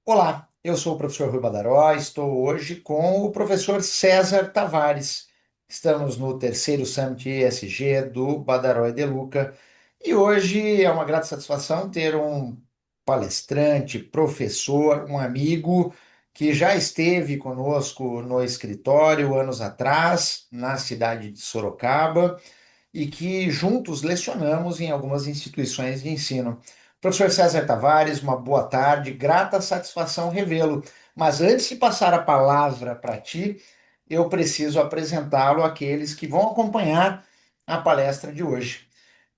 Olá, eu sou o professor Rui Badaró, estou hoje com o professor César Tavares. Estamos no terceiro Summit ESG do Badaró e De Luca e hoje é uma grata satisfação ter um palestrante, professor, um amigo que já esteve conosco no escritório anos atrás, na cidade de Sorocaba e que juntos lecionamos em algumas instituições de ensino. Professor César Tavares, uma boa tarde, grata satisfação revê-lo. Mas antes de passar a palavra para ti, eu preciso apresentá-lo àqueles que vão acompanhar a palestra de hoje.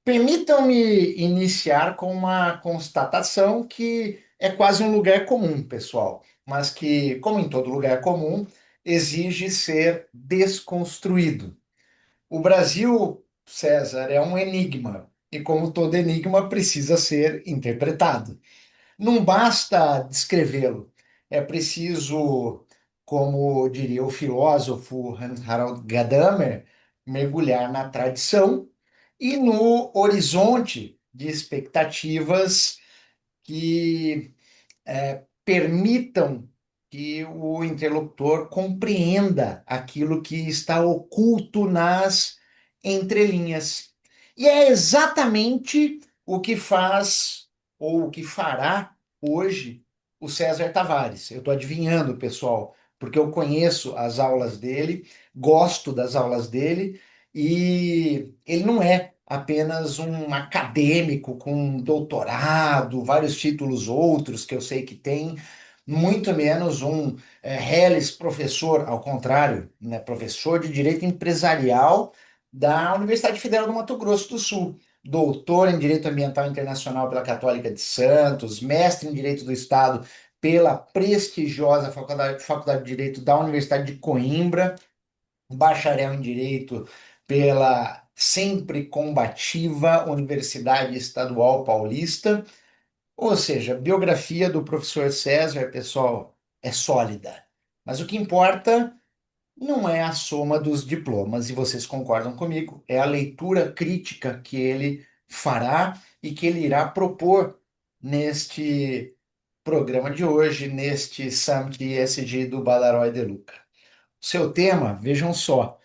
Permitam-me iniciar com uma constatação que é quase um lugar comum, pessoal, mas que, como em todo lugar comum, exige ser desconstruído. O Brasil, César, é um enigma, e como todo enigma, precisa ser interpretado. Não basta descrevê-lo, é preciso, como diria o filósofo Hans Harald Gadamer, mergulhar na tradição e no horizonte de expectativas que permitam que o interlocutor compreenda aquilo que está oculto nas entrelinhas. E é exatamente o que faz ou o que fará hoje o César Tavares. Eu estou adivinhando, pessoal, porque eu conheço as aulas dele, gosto das aulas dele, e ele não é apenas um acadêmico com doutorado, vários títulos outros que eu sei que tem, muito menos um reles professor, ao contrário, né, professor de Direito Empresarial da Universidade Federal do Mato Grosso do Sul, doutor em Direito Ambiental Internacional pela Católica de Santos, mestre em Direito do Estado pela prestigiosa Faculdade de Direito da Universidade de Coimbra, bacharel em Direito pela sempre combativa Universidade Estadual Paulista. Ou seja, a biografia do professor César, pessoal, é sólida. Mas o que importa não é a soma dos diplomas, e vocês concordam comigo, é a leitura crítica que ele fará e que ele irá propor neste programa de hoje, neste Summit ESG do Badaró e De Luca. Seu tema, vejam só,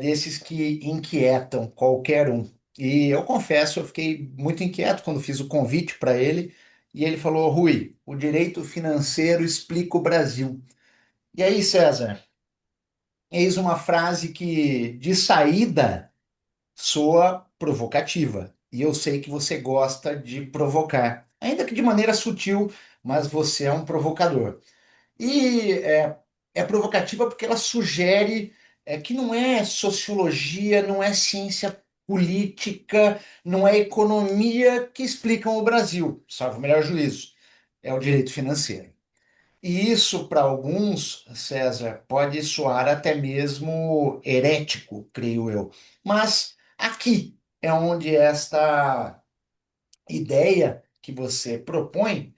desses que inquietam qualquer um. E eu confesso, eu fiquei muito inquieto quando fiz o convite para ele, e ele falou: Rui, o direito financeiro explica o Brasil. E aí, César, eis uma frase que, de saída, soa provocativa. E eu sei que você gosta de provocar, ainda que de maneira sutil, mas você é um provocador. E é provocativa porque ela sugere que não é sociologia, não é ciência política, não é economia que explicam o Brasil, salvo o melhor juízo, é o direito financeiro. E isso, para alguns, César, pode soar até mesmo herético, creio eu. Mas aqui é onde esta ideia que você propõe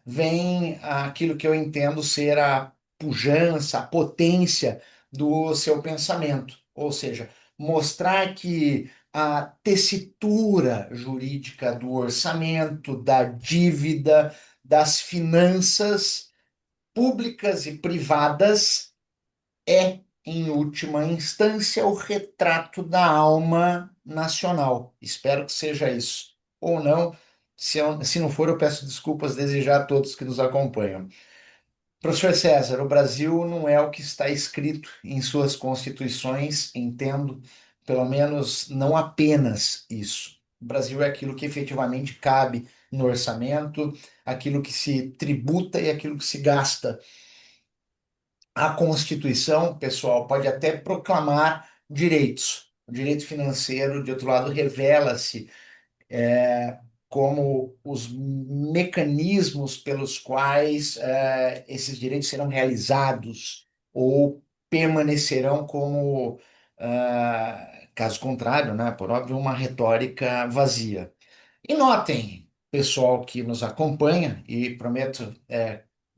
vem aquilo que eu entendo ser a pujança, a potência do seu pensamento. Ou seja, mostrar que a tessitura jurídica do orçamento, da dívida, das finanças públicas e privadas é, em última instância, o retrato da alma nacional. Espero que seja isso. Ou não, se não for, eu peço desculpas desde já a todos que nos acompanham. Professor César, o Brasil não é o que está escrito em suas constituições, entendo, pelo menos não apenas isso. O Brasil é aquilo que efetivamente cabe no orçamento, aquilo que se tributa e aquilo que se gasta. A Constituição, pessoal, pode até proclamar direitos. O direito financeiro, de outro lado, revela-se como os mecanismos pelos quais esses direitos serão realizados ou permanecerão como, caso contrário, né, por óbvio, uma retórica vazia. E notem, pessoal que nos acompanha, e prometo,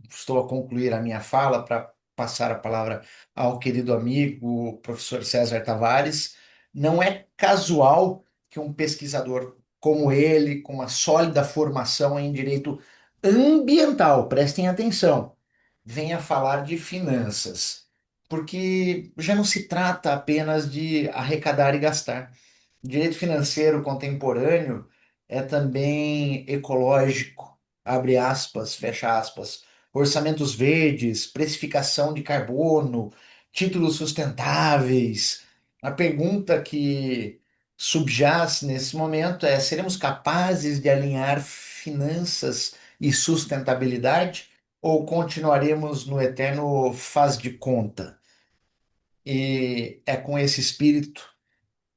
estou a concluir a minha fala para passar a palavra ao querido amigo, o professor César Tavares, não é casual que um pesquisador como ele, com uma sólida formação em direito ambiental, prestem atenção, venha falar de finanças, porque já não se trata apenas de arrecadar e gastar. Direito financeiro contemporâneo é também ecológico, abre aspas, fecha aspas, orçamentos verdes, precificação de carbono, títulos sustentáveis. A pergunta que subjaz nesse momento é: seremos capazes de alinhar finanças e sustentabilidade ou continuaremos no eterno faz de conta? E é com esse espírito,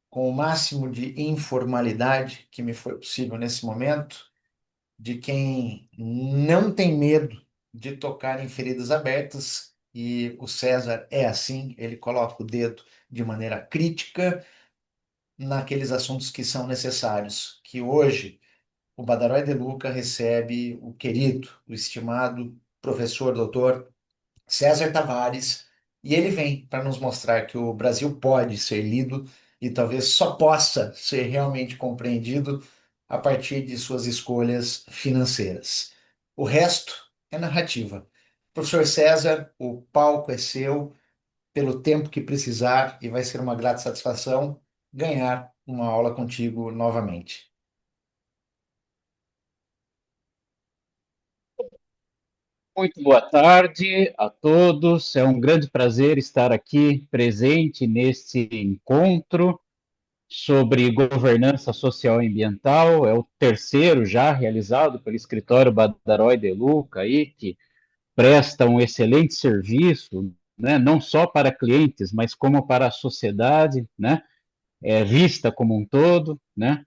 com o máximo de informalidade que me foi possível nesse momento, de quem não tem medo de tocar em feridas abertas, e o César é assim, ele coloca o dedo de maneira crítica naqueles assuntos que são necessários, que hoje o Badaró de Luca recebe o querido, o estimado professor doutor César Tavares, e ele vem para nos mostrar que o Brasil pode ser lido e talvez só possa ser realmente compreendido a partir de suas escolhas financeiras. O resto é narrativa. Professor César, o palco é seu pelo tempo que precisar e vai ser uma grata satisfação ganhar uma aula contigo novamente. Muito boa tarde a todos. É um grande prazer estar aqui presente neste encontro sobre governança social e ambiental. É o terceiro já realizado pelo escritório Badaró e De Luca, aí, que presta um excelente serviço, né, não só para clientes, mas como para a sociedade, né, vista como um todo, né.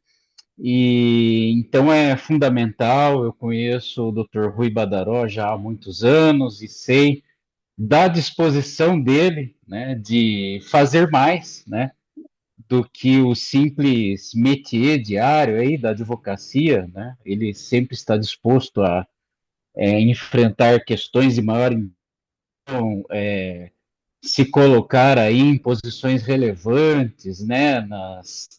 E então é fundamental. Eu conheço o Dr. Rui Badaró já há muitos anos e sei da disposição dele, né, de fazer mais, né, do que o simples métier diário aí da advocacia, né. Ele sempre está disposto a enfrentar questões de maior, então, se colocar aí em posições relevantes, né,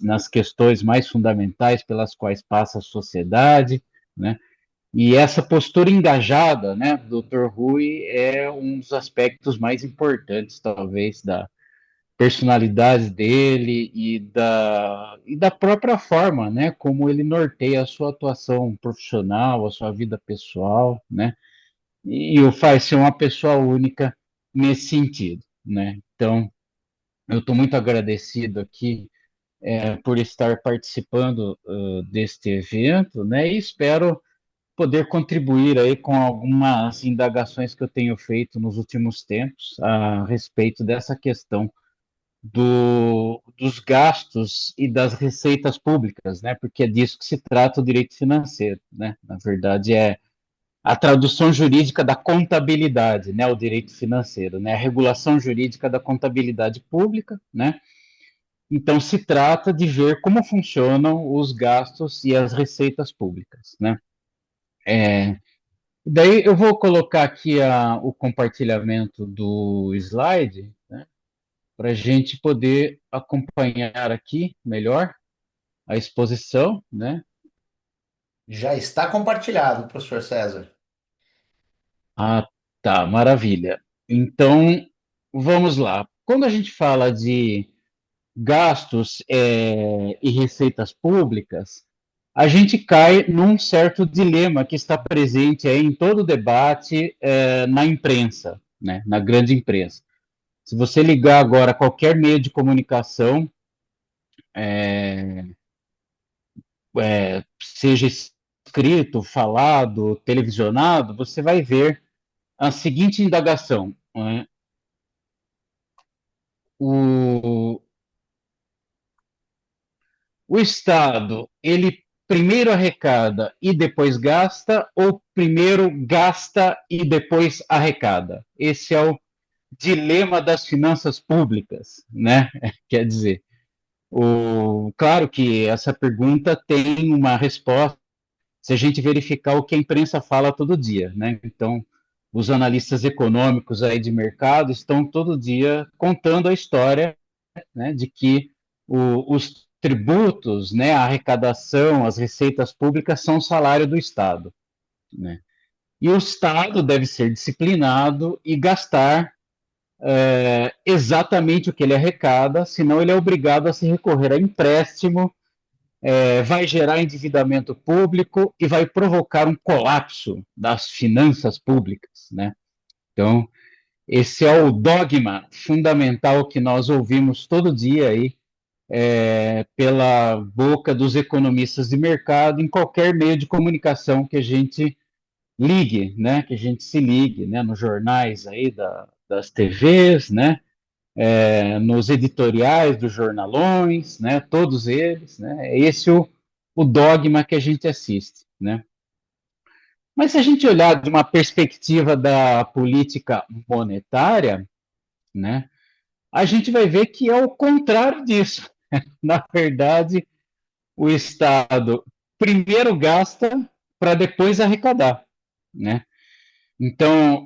nas questões mais fundamentais pelas quais passa a sociedade, né. E essa postura engajada, né, do Dr. Rui é um dos aspectos mais importantes, talvez, da personalidade dele e da própria forma, né, como ele norteia a sua atuação profissional, a sua vida pessoal, né, e o faz ser uma pessoa única nesse sentido, né. Então, eu estou muito agradecido aqui por estar participando deste evento, né, e espero poder contribuir aí com algumas indagações que eu tenho feito nos últimos tempos a respeito dessa questão dos gastos e das receitas públicas, né? Porque é disso que se trata o direito financeiro, né? Na verdade, é a tradução jurídica da contabilidade, né? O direito financeiro, né? A regulação jurídica da contabilidade pública, né? Então, se trata de ver como funcionam os gastos e as receitas públicas, né? Daí eu vou colocar aqui o compartilhamento do slide, né, para a gente poder acompanhar aqui melhor a exposição, né? Já está compartilhado, professor César. Ah, tá, maravilha. Então, vamos lá. Quando a gente fala de gastos e receitas públicas, a gente cai num certo dilema que está presente aí em todo o debate na imprensa, né, na grande imprensa. Se você ligar agora a qualquer meio de comunicação, seja escrito, falado, televisionado, você vai ver a seguinte indagação, né? O, o Estado, ele primeiro arrecada e depois gasta, ou primeiro gasta e depois arrecada? Esse é o dilema das finanças públicas, né? Quer dizer, claro que essa pergunta tem uma resposta se a gente verificar o que a imprensa fala todo dia, né? Então, os analistas econômicos aí de mercado estão todo dia contando a história, né, de que os tributos, né, a arrecadação, as receitas públicas são o salário do Estado, né? E o Estado deve ser disciplinado e gastar exatamente o que ele arrecada, senão ele é obrigado a se recorrer a empréstimo, vai gerar endividamento público e vai provocar um colapso das finanças públicas, né? Então, esse é o dogma fundamental que nós ouvimos todo dia aí, pela boca dos economistas de mercado em qualquer meio de comunicação que a gente ligue, né? Que a gente se ligue, né? Nos jornais aí das TVs, né? Nos editoriais dos jornalões, né? Todos eles, né? É esse o dogma que a gente assiste, né? Mas se a gente olhar de uma perspectiva da política monetária, né? A gente vai ver que é o contrário disso. Na verdade, o Estado primeiro gasta para depois arrecadar, né? Então,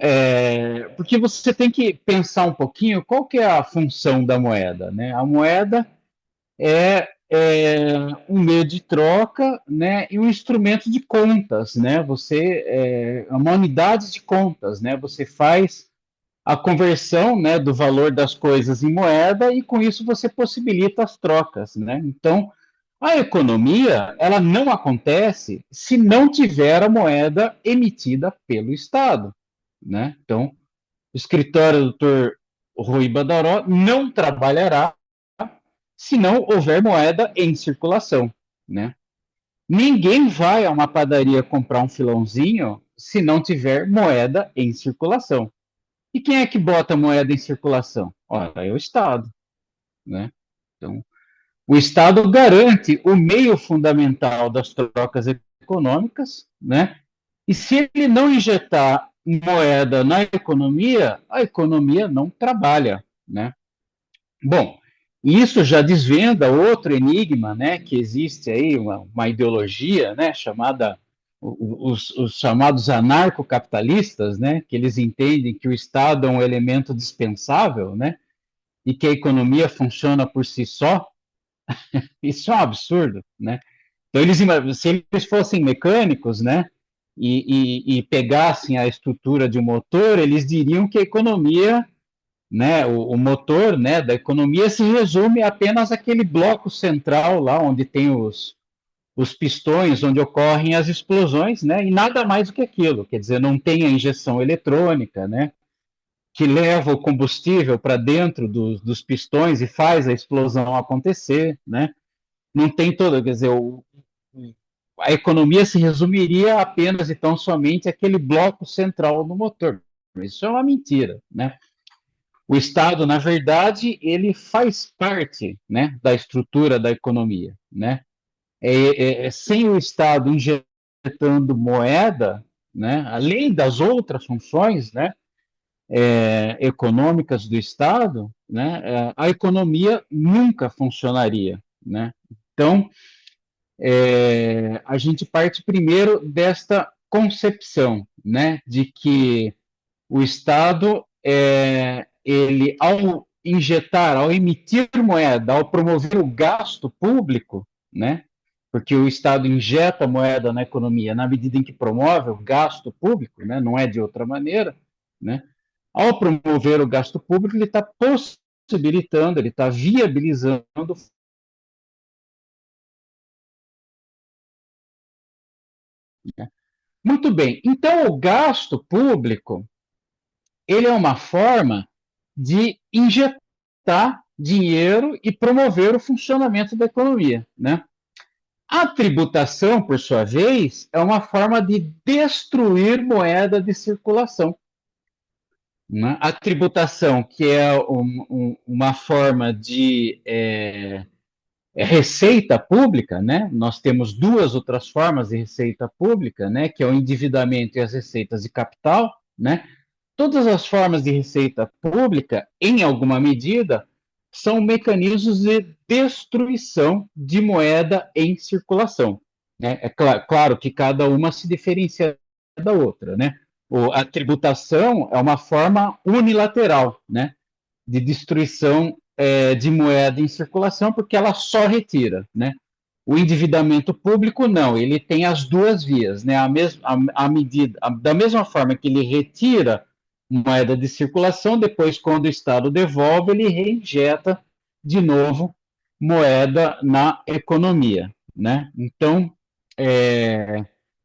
porque você tem que pensar um pouquinho qual que é a função da moeda, né? A moeda é um meio de troca, né? E um instrumento de contas, né? É uma unidade de contas, né? Você faz a conversão, né, do valor das coisas em moeda e com isso você possibilita as trocas, né? Então, a economia, ela não acontece se não tiver a moeda emitida pelo Estado, né? Então, o escritório do Dr. Rui Badaró não trabalhará se não houver moeda em circulação, né? Ninguém vai a uma padaria comprar um filãozinho se não tiver moeda em circulação. E quem é que bota a moeda em circulação? Ora, é o Estado, né? Então, o Estado garante o meio fundamental das trocas econômicas, né? E se ele não injetar moeda na economia, a economia não trabalha, né? Bom, isso já desvenda outro enigma, né? Que existe aí uma ideologia, né? Chamada os chamados anarcocapitalistas, né? Que eles entendem que o Estado é um elemento dispensável, né? E que a economia funciona por si só. Isso é um absurdo, né? Então, se eles fossem mecânicos, né, e pegassem a estrutura de um motor, eles diriam que a economia, né, o motor, né, da economia se resume apenas àquele bloco central lá onde tem os pistões, onde ocorrem as explosões, né, e nada mais do que aquilo. Quer dizer, não tem a injeção eletrônica, né, que leva o combustível para dentro dos pistões e faz a explosão acontecer, né? Não tem toda, quer dizer, a economia se resumiria apenas e tão somente àquele bloco central do motor. Isso é uma mentira, né? O Estado, na verdade, ele faz parte, né, da estrutura da economia, né? Sem o Estado injetando moeda, né, além das outras funções, né, econômicas do Estado, né, a economia nunca funcionaria, né? Então, a gente parte primeiro desta concepção, né, de que o Estado, ele, ao injetar, ao emitir moeda, ao promover o gasto público, né, porque o Estado injeta moeda na economia na medida em que promove o gasto público, né, não é de outra maneira, né, ao promover o gasto público, ele está possibilitando, ele está viabilizando. Né? Muito bem. Então, o gasto público, ele é uma forma de injetar dinheiro e promover o funcionamento da economia, né? A tributação, por sua vez, é uma forma de destruir moeda de circulação. Né? A tributação, que é uma forma de receita pública, né? Nós temos duas outras formas de receita pública, né? Que é o endividamento e as receitas de capital, né? Todas as formas de receita pública, em alguma medida, são mecanismos de destruição de moeda em circulação. Né? É claro que cada uma se diferencia da outra. Né? A tributação é uma forma unilateral, né, de destruição de moeda em circulação, porque ela só retira. Né? O endividamento público não, ele tem as duas vias, né? Da mesma forma que ele retira moeda de circulação, depois, quando o Estado devolve, ele reinjeta de novo moeda na economia, né? Então,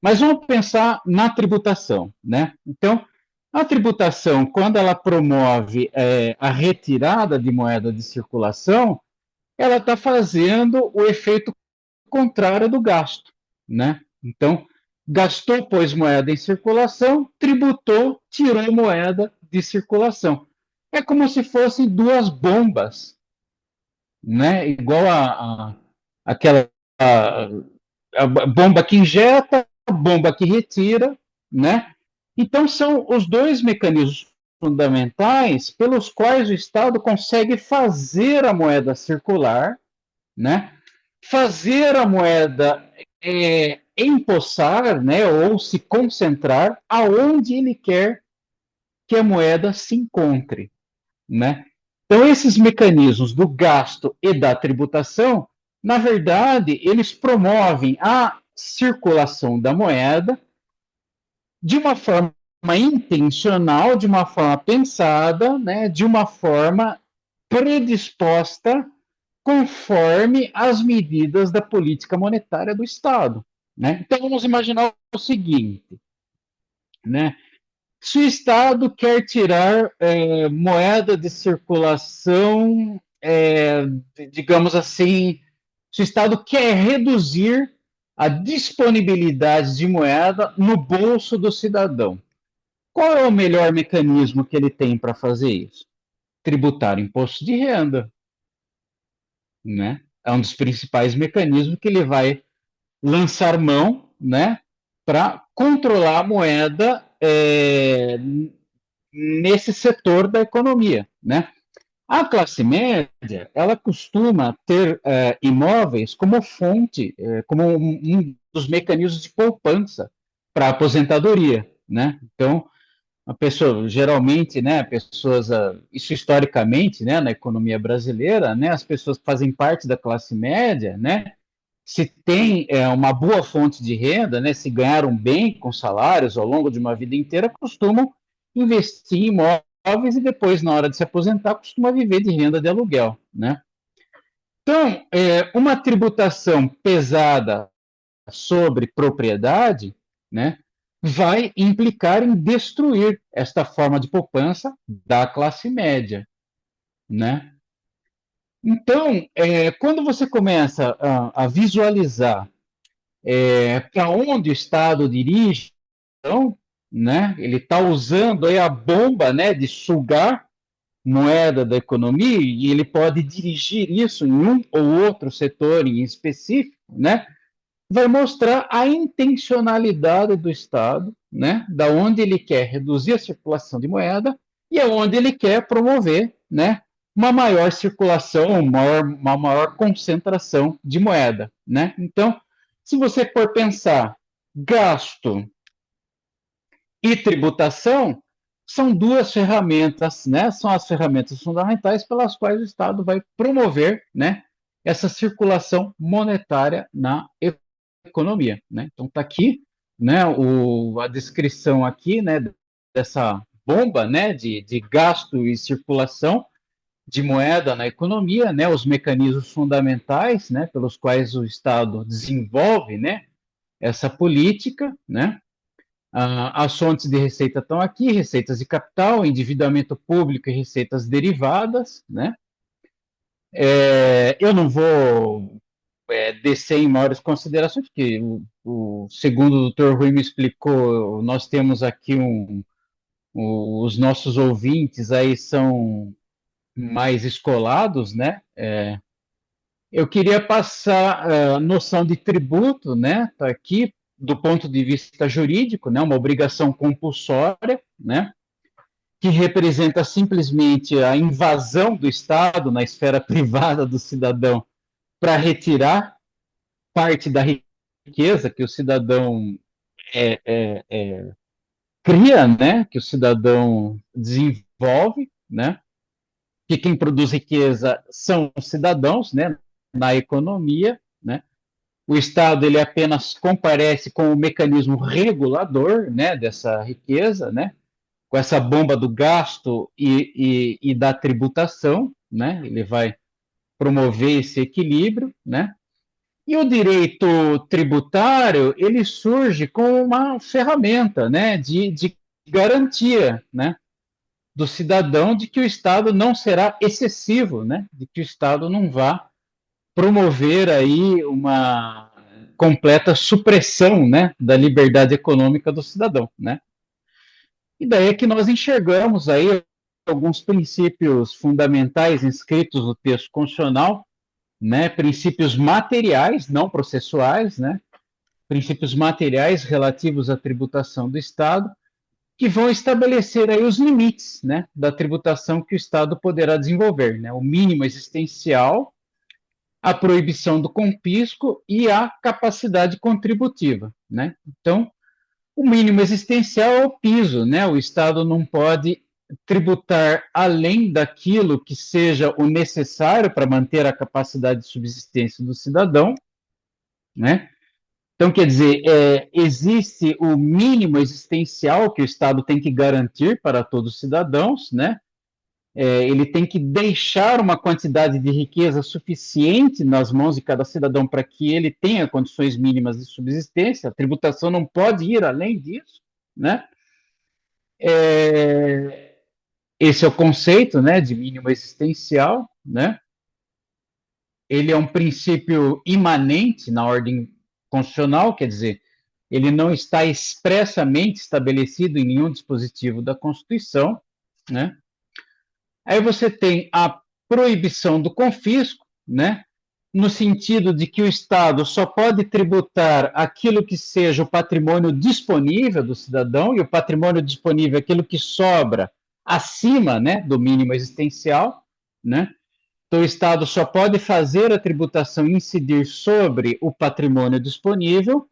mas vamos pensar na tributação, né? Então, a tributação, quando ela promove a retirada de moeda de circulação, ela está fazendo o efeito contrário do gasto, né? Então, gastou, pôs moeda em circulação, tributou, tirou moeda de circulação. É como se fossem duas bombas, né? Igual aquela a bomba que injeta, a bomba que retira, né? Então, são os dois mecanismos fundamentais pelos quais o Estado consegue fazer a moeda circular, né? Fazer a moeda empossar, né, ou se concentrar aonde ele quer que a moeda se encontre, né? Então, esses mecanismos do gasto e da tributação, na verdade, eles promovem a circulação da moeda de uma forma intencional, de uma forma pensada, né, de uma forma predisposta conforme as medidas da política monetária do Estado, né? Então vamos imaginar o seguinte, né? Se o Estado quer tirar moeda de circulação, digamos assim, se o Estado quer reduzir a disponibilidade de moeda no bolso do cidadão, qual é o melhor mecanismo que ele tem para fazer isso? Tributar imposto de renda, né? É um dos principais mecanismos que ele vai lançar mão, né, para controlar a moeda nesse setor da economia, né? A classe média, ela costuma ter imóveis como fonte, como um dos mecanismos de poupança para a aposentadoria, né? Então, a pessoa, geralmente, né, pessoas, isso historicamente, né, na economia brasileira, né, as pessoas que fazem parte da classe média, né, se tem uma boa fonte de renda, né, se ganharam bem com salários ao longo de uma vida inteira, costumam investir em imóveis e depois, na hora de se aposentar, costuma viver de renda de aluguel, né? Então, uma tributação pesada sobre propriedade, né, vai implicar em destruir esta forma de poupança da classe média, né? Então, quando você começa a visualizar para onde o Estado dirige, então, né, ele está usando aí a bomba, né, de sugar moeda da economia e ele pode dirigir isso em um ou outro setor em específico, né, vai mostrar a intencionalidade do Estado, né, da onde ele quer reduzir a circulação de moeda e aonde ele quer promover, né, uma maior circulação, uma maior concentração de moeda, né? Então, se você for pensar gasto e tributação, são duas ferramentas, né? São as ferramentas fundamentais pelas quais o Estado vai promover, né, essa circulação monetária na economia, né? Então tá aqui, né, a descrição aqui, né, dessa bomba, né, de gasto e circulação de moeda na economia, né, os mecanismos fundamentais, né, pelos quais o Estado desenvolve, né, essa política, né? As fontes de receita estão aqui, receitas de capital, endividamento público e receitas derivadas, né? Eu não vou descer em maiores considerações, porque segundo o Dr. Rui me explicou, nós temos aqui os nossos ouvintes aí são mais escolados, né? Eu queria passar a noção de tributo, né? Tá aqui do ponto de vista jurídico, né? Uma obrigação compulsória, né? Que representa simplesmente a invasão do Estado na esfera privada do cidadão para retirar parte da riqueza que o cidadão cria, né? Que o cidadão desenvolve, né? Que quem produz riqueza são os cidadãos, né? Na economia, né? O Estado ele apenas comparece com o mecanismo regulador, né, dessa riqueza, né, com essa bomba do gasto e da tributação, né, ele vai promover esse equilíbrio, né, e o direito tributário ele surge como uma ferramenta, né, de garantia, né, do cidadão de que o Estado não será excessivo, né, de que o Estado não vá promover aí uma completa supressão, né, da liberdade econômica do cidadão, né? E daí é que nós enxergamos aí alguns princípios fundamentais inscritos no texto constitucional, né, princípios materiais, não processuais, né, princípios materiais relativos à tributação do Estado, que vão estabelecer aí os limites, né, da tributação que o Estado poderá desenvolver, né, o mínimo existencial, a proibição do confisco e a capacidade contributiva, né? Então, o mínimo existencial é o piso, né? O Estado não pode tributar além daquilo que seja o necessário para manter a capacidade de subsistência do cidadão, né? Então, quer dizer, existe o mínimo existencial que o Estado tem que garantir para todos os cidadãos, né? Ele tem que deixar uma quantidade de riqueza suficiente nas mãos de cada cidadão para que ele tenha condições mínimas de subsistência. A tributação não pode ir além disso, né? Esse é o conceito, né, de mínimo existencial, né? Ele é um princípio imanente na ordem constitucional, quer dizer, ele não está expressamente estabelecido em nenhum dispositivo da Constituição, né? Aí você tem a proibição do confisco, né? No sentido de que o Estado só pode tributar aquilo que seja o patrimônio disponível do cidadão, e o patrimônio disponível é aquilo que sobra acima, né, do mínimo existencial, né? Então, o Estado só pode fazer a tributação incidir sobre o patrimônio disponível,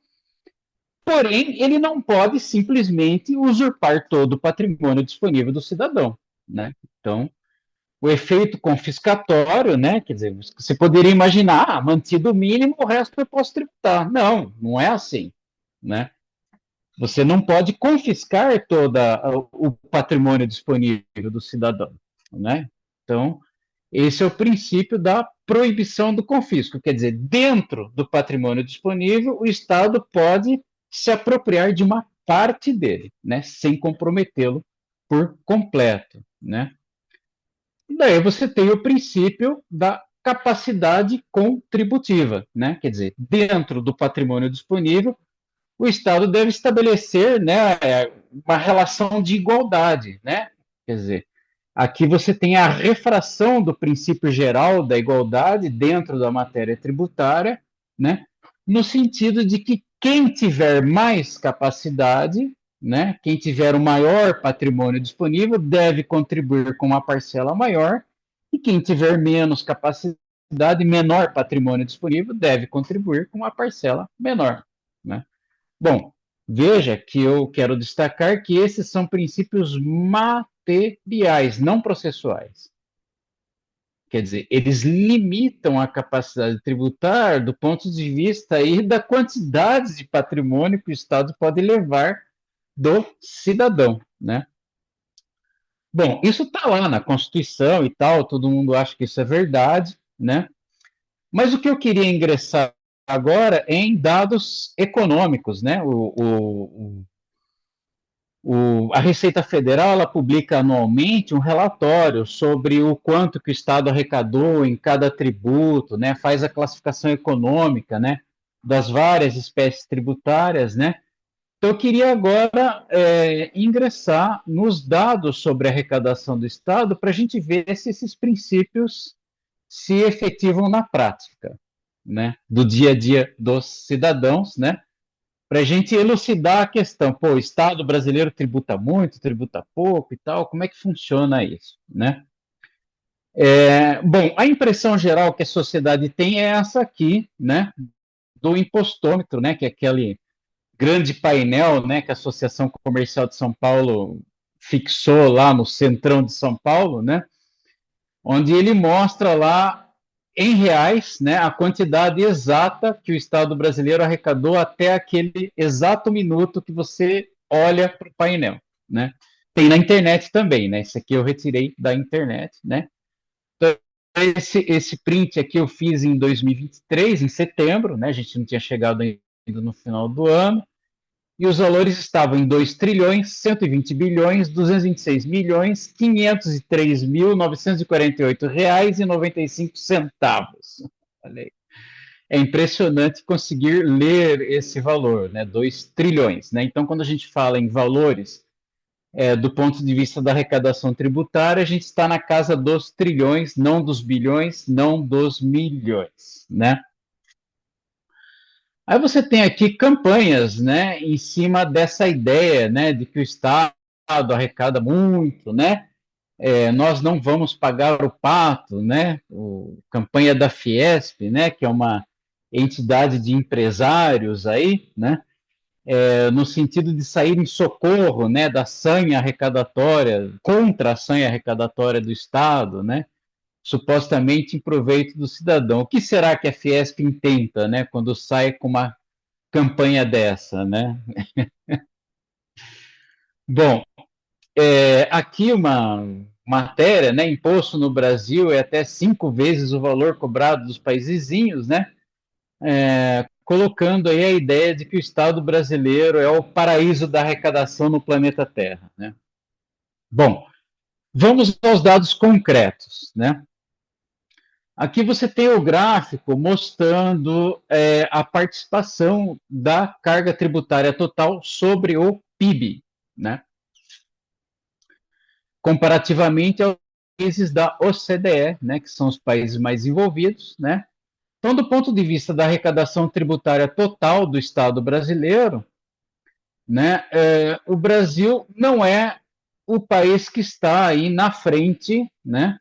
porém, ele não pode simplesmente usurpar todo o patrimônio disponível do cidadão, né? Então, o efeito confiscatório, né? Quer dizer, você poderia imaginar, mantido o mínimo, o resto eu posso tributar. Não, não é assim, né? Você não pode confiscar todo o patrimônio disponível do cidadão, né? Então, esse é o princípio da proibição do confisco, quer dizer, dentro do patrimônio disponível, o Estado pode se apropriar de uma parte dele, né, sem comprometê-lo por completo, né? Daí você tem o princípio da capacidade contributiva, né? Quer dizer, dentro do patrimônio disponível, o Estado deve estabelecer, né, uma relação de igualdade, né? Quer dizer, aqui você tem a refração do princípio geral da igualdade dentro da matéria tributária, né? No sentido de que quem tiver mais capacidade, né, quem tiver o maior patrimônio disponível deve contribuir com uma parcela maior, e quem tiver menos capacidade, menor patrimônio disponível, deve contribuir com uma parcela menor, né? Bom, veja que eu quero destacar que esses são princípios materiais, não processuais. Quer dizer, eles limitam a capacidade tributária do ponto de vista aí da quantidade de patrimônio que o Estado pode levar do cidadão, né? Bom, isso está lá na Constituição e tal, todo mundo acha que isso é verdade, né? Mas o que eu queria ingressar agora é em dados econômicos, né? A Receita Federal ela publica anualmente um relatório sobre o quanto que o Estado arrecadou em cada tributo, né? Faz a classificação econômica, né? Das várias espécies tributárias, né? Então, eu queria agora ingressar nos dados sobre a arrecadação do Estado para a gente ver se esses princípios se efetivam na prática, né? Do dia a dia dos cidadãos, né? Para a gente elucidar a questão, pô, o Estado brasileiro tributa muito, tributa pouco e tal, como é que funciona isso, né? Bom, a impressão geral que a sociedade tem é essa aqui, né, do impostômetro, né, que é aquele grande painel, né, que a Associação Comercial de São Paulo fixou lá no centrão de São Paulo, né, onde ele mostra lá em reais, né, a quantidade exata que o Estado brasileiro arrecadou até aquele exato minuto que você olha para o painel, né? Tem na internet também, né? Esse aqui eu retirei da internet, né? Então, esse print aqui eu fiz em 2023, em setembro, né? A gente não tinha chegado ainda no final do ano. E os valores estavam em 2 trilhões, 120 bilhões, 226 milhões, 503 mil, 948 reais e 95 centavos. Olha aí. É impressionante conseguir ler esse valor, né? 2 trilhões, né? Então, quando a gente fala em valores do ponto de vista da arrecadação tributária, a gente está na casa dos trilhões, não dos bilhões, não dos milhões, né? Aí você tem aqui campanhas, né, em cima dessa ideia, né, de que o Estado arrecada muito, né, nós não vamos pagar o pato, né, campanha da Fiesp, né, que é uma entidade de empresários aí, né, no sentido de sair em socorro, né, da sanha arrecadatória, contra a sanha arrecadatória do Estado, né, supostamente em proveito do cidadão. O que será que a Fiesp intenta, né, quando sai com uma campanha dessa, né? Bom, aqui uma matéria, né? Imposto no Brasil é até 5 vezes o valor cobrado dos países vizinhos, né? Colocando aí a ideia de que o Estado brasileiro é o paraíso da arrecadação no planeta Terra, né? Bom, vamos aos dados concretos, né? Aqui você tem o gráfico mostrando a participação da carga tributária total sobre o PIB, né? Comparativamente aos países da OCDE, né, que são os países mais envolvidos, né? Então, do ponto de vista da arrecadação tributária total do Estado brasileiro, né, o Brasil não é o país que está aí na frente, né,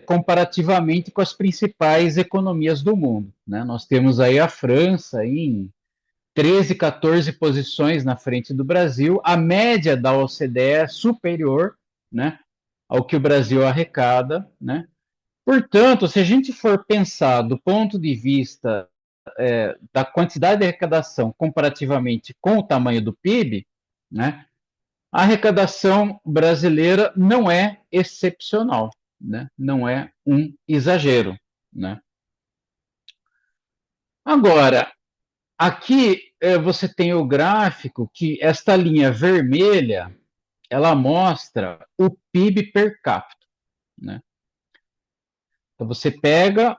comparativamente com as principais economias do mundo, né? Nós temos aí a França em 13, 14 posições na frente do Brasil. A média da OCDE é superior, né, ao que o Brasil arrecada, né? Portanto, se a gente for pensar do ponto de vista da quantidade de arrecadação comparativamente com o tamanho do PIB, né, a arrecadação brasileira não é excepcional, né? Não é um exagero, né? Agora, aqui você tem o gráfico que esta linha vermelha ela mostra o PIB per capita, né? Então você pega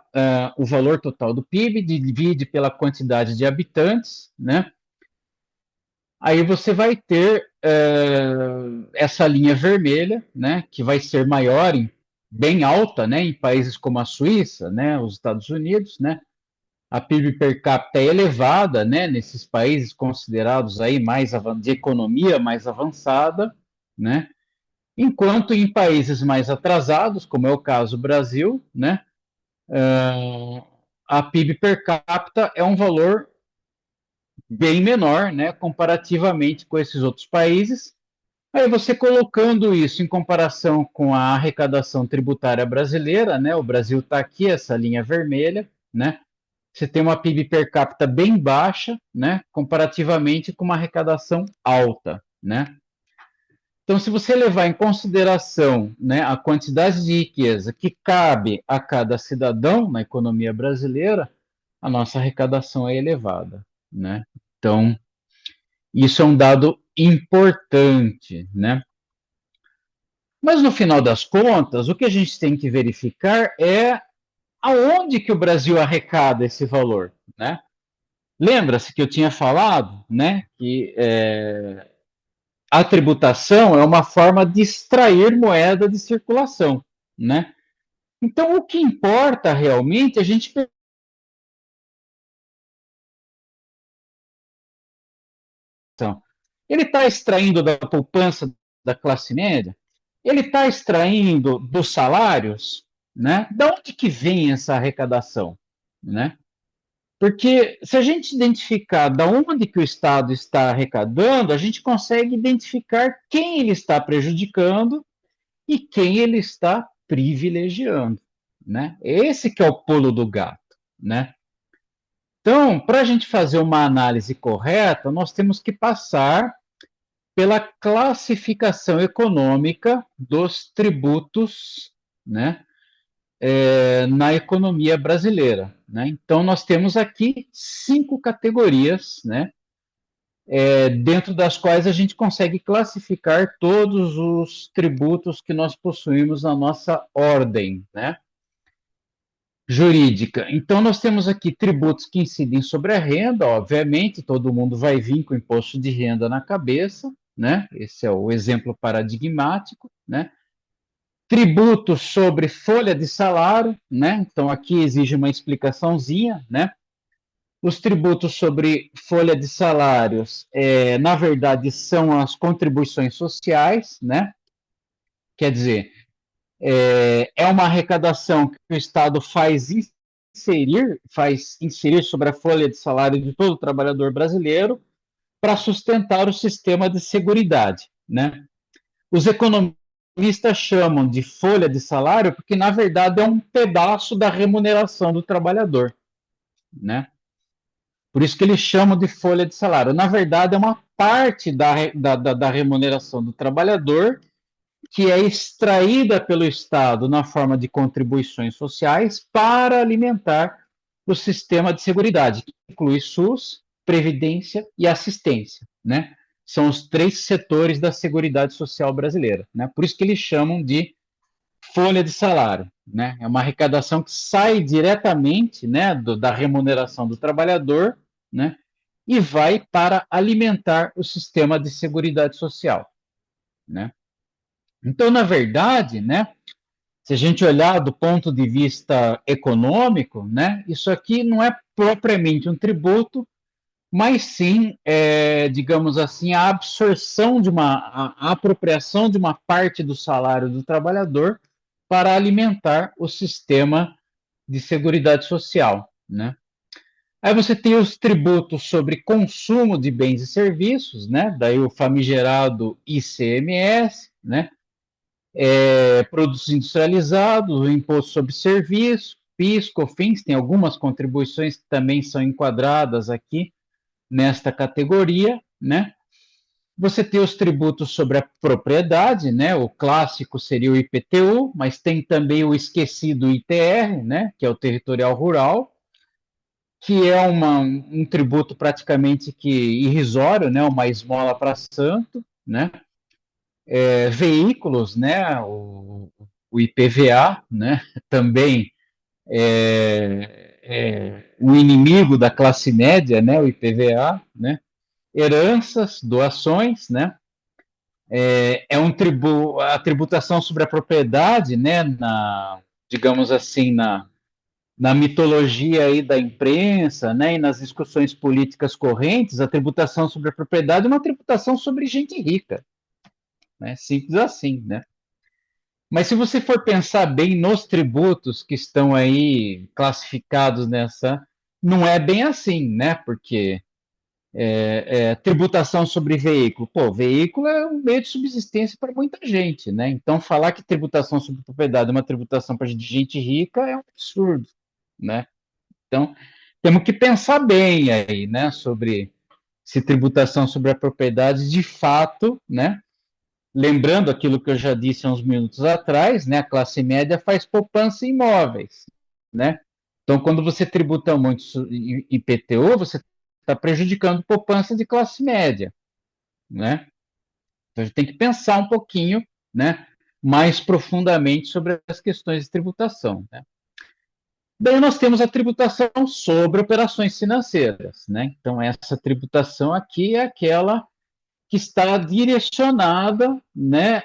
o valor total do PIB, divide pela quantidade de habitantes, né? Aí você vai ter essa linha vermelha, né? Que vai ser maior, bem alta, né? Em países como a Suíça, né? Os Estados Unidos, né? A PIB per capita é elevada, né, nesses países considerados aí mais de economia mais avançada, né, enquanto em países mais atrasados, como é o caso do Brasil, né, a PIB per capita é um valor bem menor, né, comparativamente com esses outros países. Aí você colocando isso em comparação com a arrecadação tributária brasileira, né, o Brasil está aqui, essa linha vermelha, né, você tem uma PIB per capita bem baixa, né, comparativamente com uma arrecadação alta, né? Então, se você levar em consideração, né, a quantidade de riqueza que cabe a cada cidadão na economia brasileira, a nossa arrecadação é elevada, né? Então, isso é um dado importante, né? Mas no final das contas, o que a gente tem que verificar é aonde que o Brasil arrecada esse valor, né? Lembra-se que eu tinha falado, né, que a tributação é uma forma de extrair moeda de circulação, né? Então, o que importa realmente é a gente ele está extraindo da poupança da classe média, ele está extraindo dos salários, né? Da onde que vem essa arrecadação, né? Porque se a gente identificar da onde que o Estado está arrecadando, a gente consegue identificar quem ele está prejudicando e quem ele está privilegiando, né? Esse que é o pulo do gato, né? Então, para a gente fazer uma análise correta, nós temos que passar pela classificação econômica dos tributos, né, na economia brasileira, né? Então, nós temos aqui 5 categorias, né, dentro das quais a gente consegue classificar todos os tributos que nós possuímos na nossa ordem, né, jurídica. Então, nós temos aqui tributos que incidem sobre a renda, obviamente, todo mundo vai vir com imposto de renda na cabeça, né? Esse é o exemplo paradigmático, né? Tributos sobre folha de salário, né? Então, aqui exige uma explicaçãozinha, né? Os tributos sobre folha de salários, na verdade, são as contribuições sociais, né? Quer dizer, é uma arrecadação que o Estado faz inserir sobre a folha de salário de todo trabalhador brasileiro para sustentar o sistema de seguridade, né? Os economistas chamam de folha de salário porque, na verdade, é um pedaço da remuneração do trabalhador, né? Por isso que eles chamam de folha de salário. Na verdade, é uma parte da remuneração do trabalhador que é extraída pelo Estado na forma de contribuições sociais para alimentar o sistema de seguridade, que inclui SUS, Previdência e Assistência, né? São os 3 setores da Seguridade Social brasileira, né? Por isso que eles chamam de folha de salário, né? É uma arrecadação que sai diretamente, né, da remuneração do trabalhador, né? E vai para alimentar o sistema de seguridade social, né? Então, na verdade, né, se a gente olhar do ponto de vista econômico, né, isso aqui não é propriamente um tributo, mas sim, digamos assim, a absorção a apropriação de uma parte do salário do trabalhador para alimentar o sistema de seguridade social, né? Aí você tem os tributos sobre consumo de bens e serviços, né? Daí o famigerado ICMS, né? Produtos industrializados, o imposto sobre serviço, PIS, COFINS, tem algumas contribuições que também são enquadradas aqui nesta categoria, né? Você tem os tributos sobre a propriedade, né? O clássico seria o IPTU, mas tem também o esquecido ITR, né? Que é o territorial rural, que é um tributo praticamente que irrisório, né? Uma esmola para santo, né? Veículos, né? O IPVA, né? Também o inimigo da classe média, né? O IPVA, né? Heranças, doações, né? A tributação sobre a propriedade, né? Digamos assim, na mitologia aí da imprensa, né? E nas discussões políticas correntes, a tributação sobre a propriedade é uma tributação sobre gente rica, né? Simples assim, né? Mas se você for pensar bem nos tributos que estão aí classificados nessa, não é bem assim, né? Porque tributação sobre veículo. Pô, veículo é um meio de subsistência para muita gente, né? Então, falar que tributação sobre propriedade é uma tributação para gente rica é um absurdo, né? Então, temos que pensar bem aí, né? Sobre se tributação sobre a propriedade de fato, né? Lembrando aquilo que eu já disse há uns minutos atrás, né? A classe média faz poupança em imóveis, né? Então, quando você tributa muito IPTU, você está prejudicando poupança de classe média, né? Então, a gente tem que pensar um pouquinho, né? Mais profundamente sobre as questões de tributação, né? Daí nós temos a tributação sobre operações financeiras, né? Então, essa tributação aqui é aquela que está direcionada, né,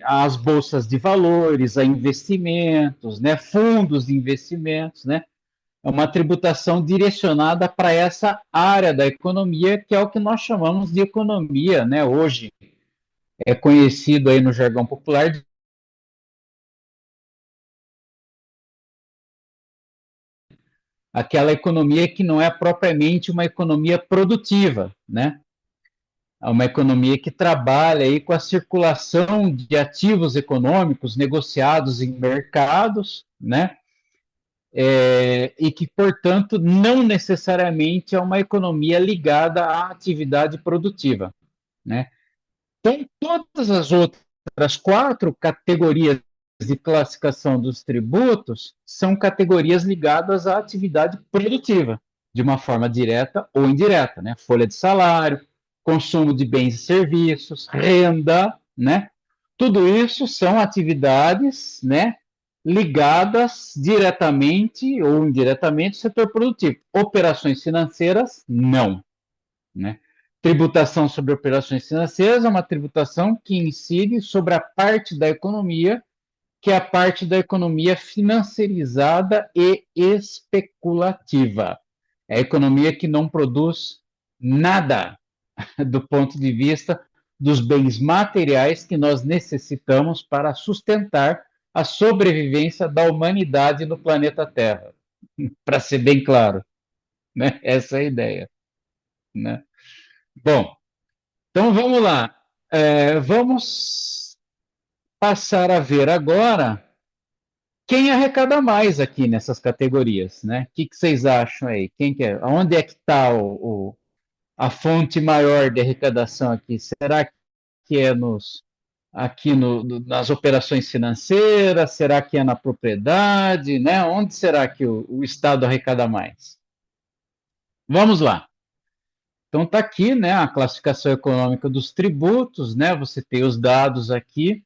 às bolsas de valores, a investimentos, né, fundos de investimentos, né, é uma tributação direcionada para essa área da economia, que é o que nós chamamos de economia, né, hoje é conhecido aí no jargão popular aquela economia que não é propriamente uma economia produtiva, né, É uma economia que trabalha aí com a circulação de ativos econômicos negociados em mercados, né? E que, portanto, não necessariamente é uma economia ligada à atividade produtiva, né? Então, todas as outras quatro categorias de classificação dos tributos são categorias ligadas à atividade produtiva, de uma forma direta ou indireta, né? Folha de salário, consumo de bens e serviços, renda, né? Tudo isso são atividades, né, ligadas diretamente ou indiretamente ao setor produtivo. Operações financeiras, não, né? Tributação sobre operações financeiras é uma tributação que incide sobre a parte da economia, que é a parte da economia financiarizada e especulativa. É a economia que não produz nada do ponto de vista dos bens materiais que nós necessitamos para sustentar a sobrevivência da humanidade no planeta Terra. Para ser bem claro, né? Essa é a ideia, né? Bom, então vamos lá. Vamos passar a ver agora quem arrecada mais aqui nessas categorias, né? O que vocês acham aí? Quem que é? Onde é que está a fonte maior de arrecadação aqui? Será que é nas operações financeiras? Será que é na propriedade? Né? Onde será que o Estado arrecada mais? Vamos lá. Então está aqui, né, a classificação econômica dos tributos, né? Você tem os dados aqui.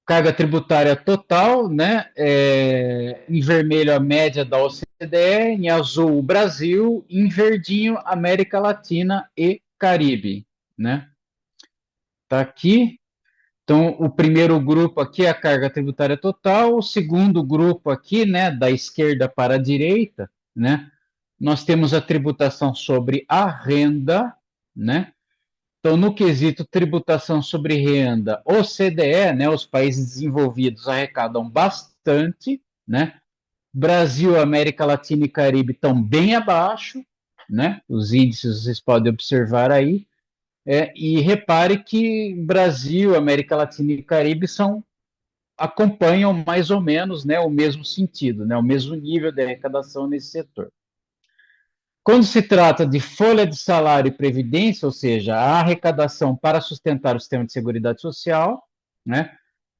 Carga tributária total, né? Em vermelho a média da OCDE, em azul o Brasil, em verdinho América Latina e Caribe, né? Tá aqui. Então, o primeiro grupo aqui é a carga tributária total, o segundo grupo aqui, né, da esquerda para a direita, né, nós temos a tributação sobre a renda, né. Então, no quesito tributação sobre renda, o CDE, né, os países desenvolvidos arrecadam bastante, né. Brasil, América Latina e Caribe estão bem abaixo, né, os índices vocês podem observar aí. E repare que Brasil, América Latina e Caribe acompanham mais ou menos, né, o mesmo sentido, né, o mesmo nível de arrecadação nesse setor. Quando se trata de folha de salário e previdência, ou seja, a arrecadação para sustentar o sistema de seguridade social, né,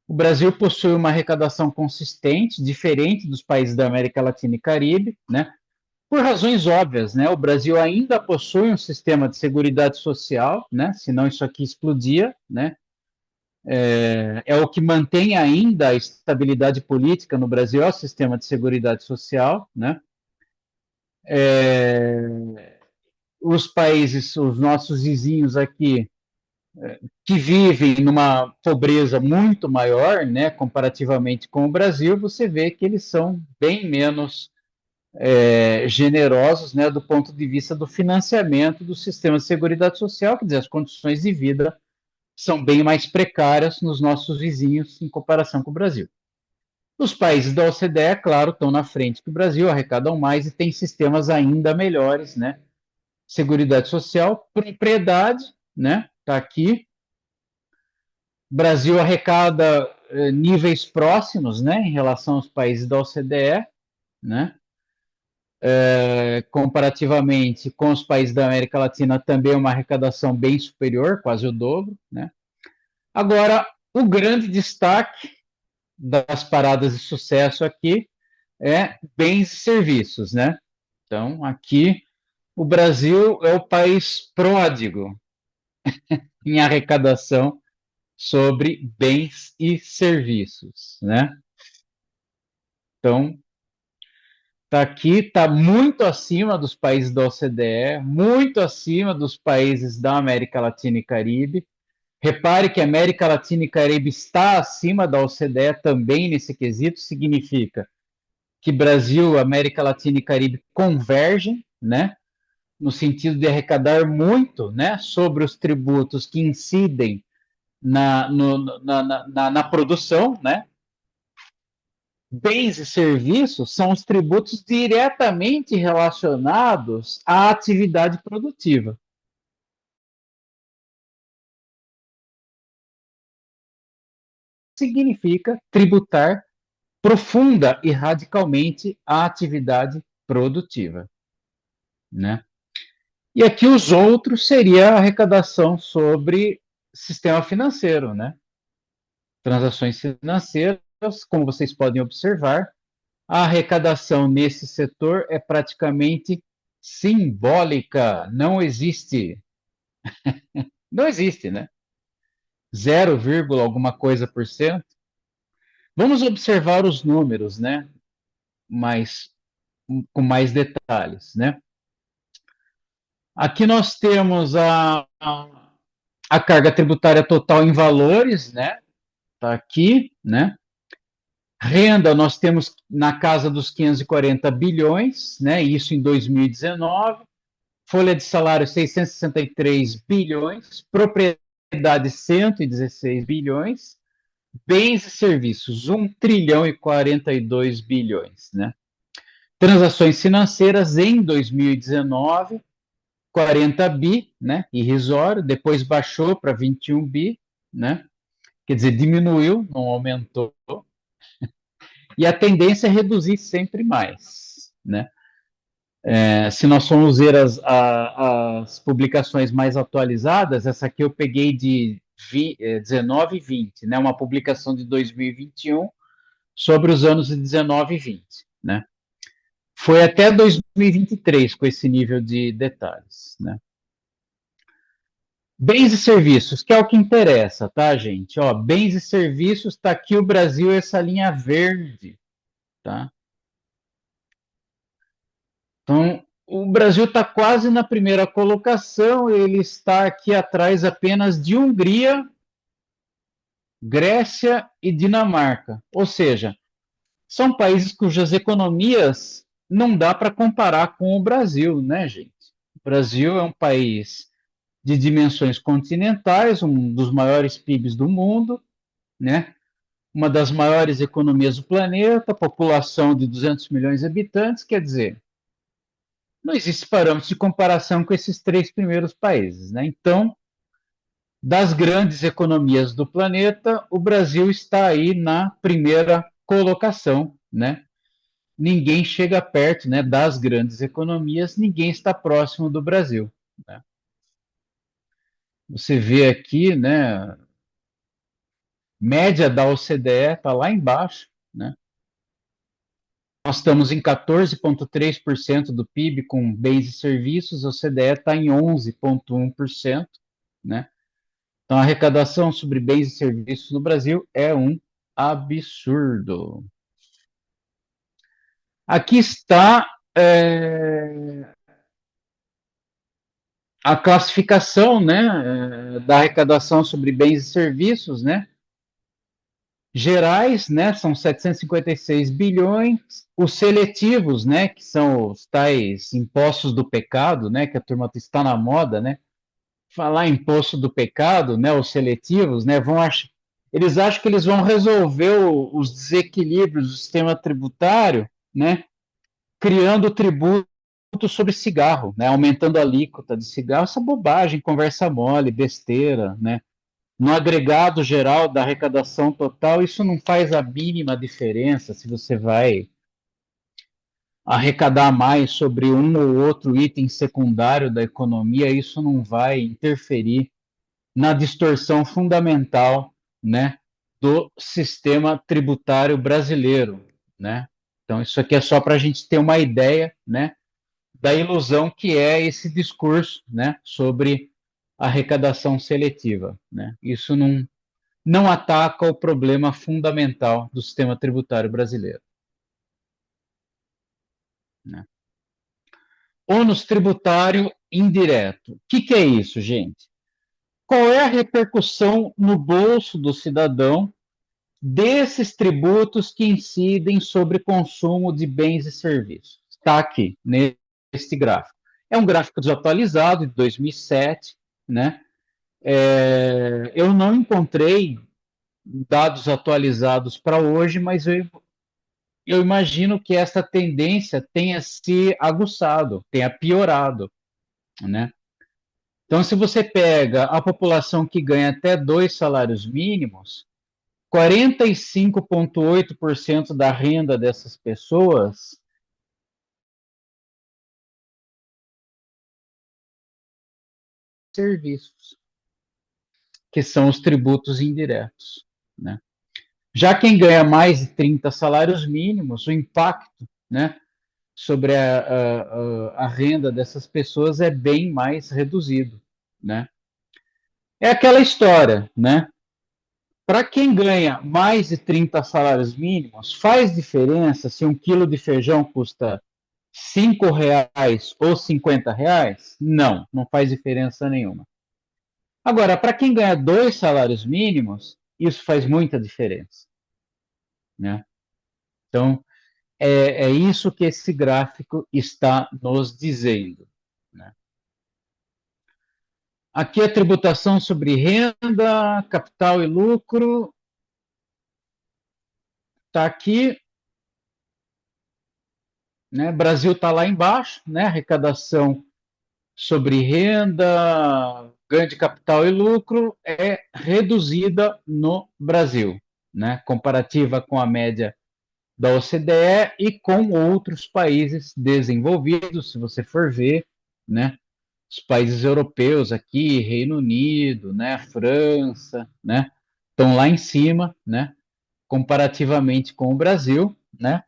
o Brasil possui uma arrecadação consistente, diferente dos países da América Latina e Caribe, né, por razões óbvias, né? O Brasil ainda possui um sistema de seguridade social, né? Senão isso aqui explodia, né? É o que mantém ainda a estabilidade política no Brasil, é o sistema de seguridade social, né? Os países, os nossos vizinhos aqui, que vivem numa pobreza muito maior, né? Comparativamente com o Brasil, você vê que eles são bem menos generosos, né, do ponto de vista do financiamento do sistema de seguridade social, quer dizer, as condições de vida são bem mais precárias nos nossos vizinhos em comparação com o Brasil. Os países da OCDE, claro, estão na frente que o Brasil, arrecadam mais e têm sistemas ainda melhores, né? Seguridade social, propriedade, né? Está aqui. O Brasil arrecada níveis próximos, né, em relação aos países da OCDE, né? Comparativamente com os países da América Latina, também uma arrecadação bem superior, quase o dobro, né? Agora, o grande destaque das paradas de sucesso aqui é bens e serviços, né? Então, aqui, o Brasil é o país pródigo em arrecadação sobre bens e serviços, né? Então, está aqui, está muito acima dos países da OCDE, muito acima dos países da América Latina e Caribe. Repare que a América Latina e Caribe está acima da OCDE também nesse quesito, significa que Brasil, América Latina e Caribe convergem, né, no sentido de arrecadar muito, né, sobre os tributos que incidem na produção, né. Bens e serviços são os tributos diretamente relacionados à atividade produtiva. significa tributar profunda e radicalmente a atividade produtiva, né? E aqui os outros seria a arrecadação sobre sistema financeiro, né? Transações financeiras, como vocês podem observar, a arrecadação nesse setor é praticamente simbólica, não existe. Não existe, né? 0, alguma coisa por cento. Vamos observar os números, né? Mais, com mais detalhes, né? Aqui nós temos a carga tributária total em valores, né? Tá aqui, né? Renda, nós temos na casa dos 540 bilhões, né? Isso em 2019. Folha de salário, 663 bilhões. Propriedade, 116 bilhões. Bens e serviços, 1 trilhão e 42 bilhões, né? Transações financeiras em 2019, 40 bi, né? Irrisório, depois baixou para 21 bi, né? Quer dizer, diminuiu, não aumentou. E a tendência é reduzir sempre mais, né? Se nós formos ver as publicações mais atualizadas, essa aqui eu peguei de 19 e 20, né? Uma publicação de 2021 sobre os anos de 19 e 20, né? Foi até 2023 com esse nível de detalhes, né? Bens e serviços, que é o que interessa, tá, gente? Ó, bens e serviços, tá aqui o Brasil, essa linha verde, tá? Então, o Brasil está quase na primeira colocação, ele está aqui atrás apenas de Hungria, Grécia e Dinamarca. Ou seja, são países cujas economias não dá para comparar com o Brasil, né, gente? O Brasil é um país de dimensões continentais, um dos maiores PIBs do mundo, né? Uma das maiores economias do planeta, população de 200 milhões de habitantes, quer dizer, não existe parâmetro de comparação com esses três primeiros países, né? Então, das grandes economias do planeta, o Brasil está aí na primeira colocação, né? Ninguém chega perto, né, das grandes economias, ninguém está próximo do Brasil, né? Você vê aqui, né, média da OCDE está lá embaixo, né? Nós estamos em 14,3% do PIB com bens e serviços, a OCDE está em 11,1%, né? Então, a arrecadação sobre bens e serviços no Brasil é um absurdo. Aqui está a classificação, né, da arrecadação sobre bens e serviços, né? Gerais, né, são 756 bilhões. Os seletivos, né, que são os tais impostos do pecado, né, que a turma está na moda, né? Falar imposto do pecado, né, os seletivos, né, eles acham que eles vão resolver os desequilíbrios do sistema tributário, né, criando tributo sobre cigarro, né, aumentando a alíquota de cigarro. Essa bobagem, conversa mole, besteira, né? No agregado geral da arrecadação total, isso não faz a mínima diferença se você vai arrecadar mais sobre um ou outro item secundário da economia, isso não vai interferir na distorção fundamental, né, do sistema tributário brasileiro, né? Então, isso aqui é só para a gente ter uma ideia, né, da ilusão que é esse discurso, né, sobre arrecadação seletiva, né? Isso não ataca o problema fundamental do sistema tributário brasileiro, né? Ônus tributário indireto. O que é isso, gente? Qual é a repercussão no bolso do cidadão desses tributos que incidem sobre consumo de bens e serviços? Está aqui, neste gráfico. É um gráfico desatualizado, de 2007, né? Eu não encontrei dados atualizados para hoje, mas eu imagino que essa tendência tenha se aguçado, tenha piorado, né? Então, se você pega a população que ganha até 2 salários mínimos, 45,8% da renda dessas pessoas serviços, que são os tributos indiretos, né? Já quem ganha mais de 30 salários mínimos, o impacto, né, sobre a renda dessas pessoas é bem mais reduzido, né? É aquela história, né? Para quem ganha mais de 30 salários mínimos, faz diferença se um quilo de feijão custa R$ 5 ou R$ 50? Não, não faz diferença nenhuma. Agora, para quem ganha 2 salários mínimos, isso faz muita diferença, né? Então, é isso que esse gráfico está nos dizendo, né? Aqui a tributação sobre renda, capital e lucro. Está aqui, né? Brasil está lá embaixo, né? Arrecadação sobre renda, ganho de capital e lucro é reduzida no Brasil, né? Comparativa com a média da OCDE e com outros países desenvolvidos, se você for ver, né? Os países europeus aqui, Reino Unido, né? França, né? Estão lá em cima, né? Comparativamente com o Brasil, né?